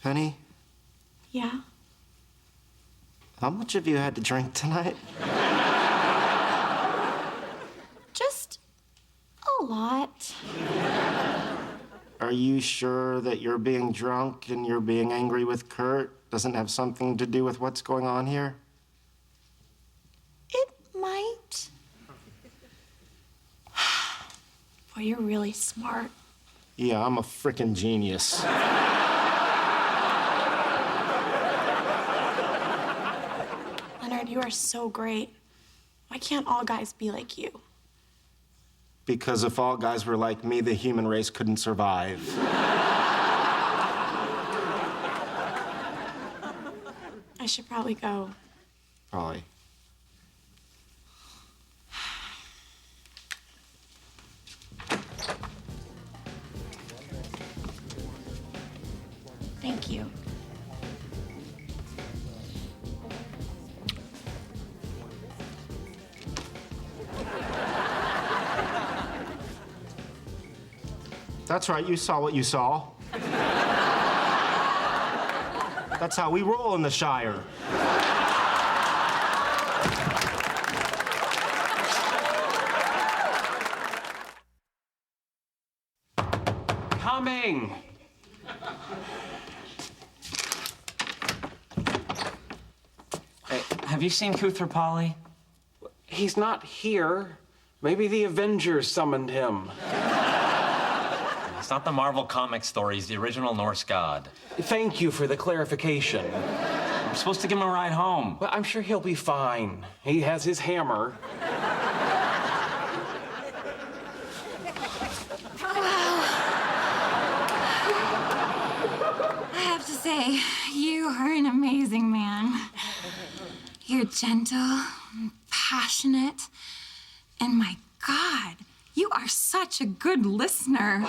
Penny, Yeah? how much have you had to drink tonight? Just a lot. Are you sure that you're being drunk and you're being angry with Kurt doesn't have something to do with what's going on here? It might. Boy, you're really smart. Yeah, I'm a frickin' genius. Leonard, you are so great. Why can't all guys be like you? Because if all guys were like me, the human race couldn't survive. I should probably go. Probably. Thank you. That's right, you saw what you saw. That's how we roll in the Shire. Coming! Hey, have you seen Kuthra Polly? He's not here. Maybe the Avengers summoned him. It's not the Marvel comic story. He's the original Norse god. Thank you for the clarification. I'm supposed to give him a ride home. Well, I'm sure he'll be fine. He has his hammer. I have to say, you are an amazing man. You're gentle, and passionate, and my God, you are such a good listener.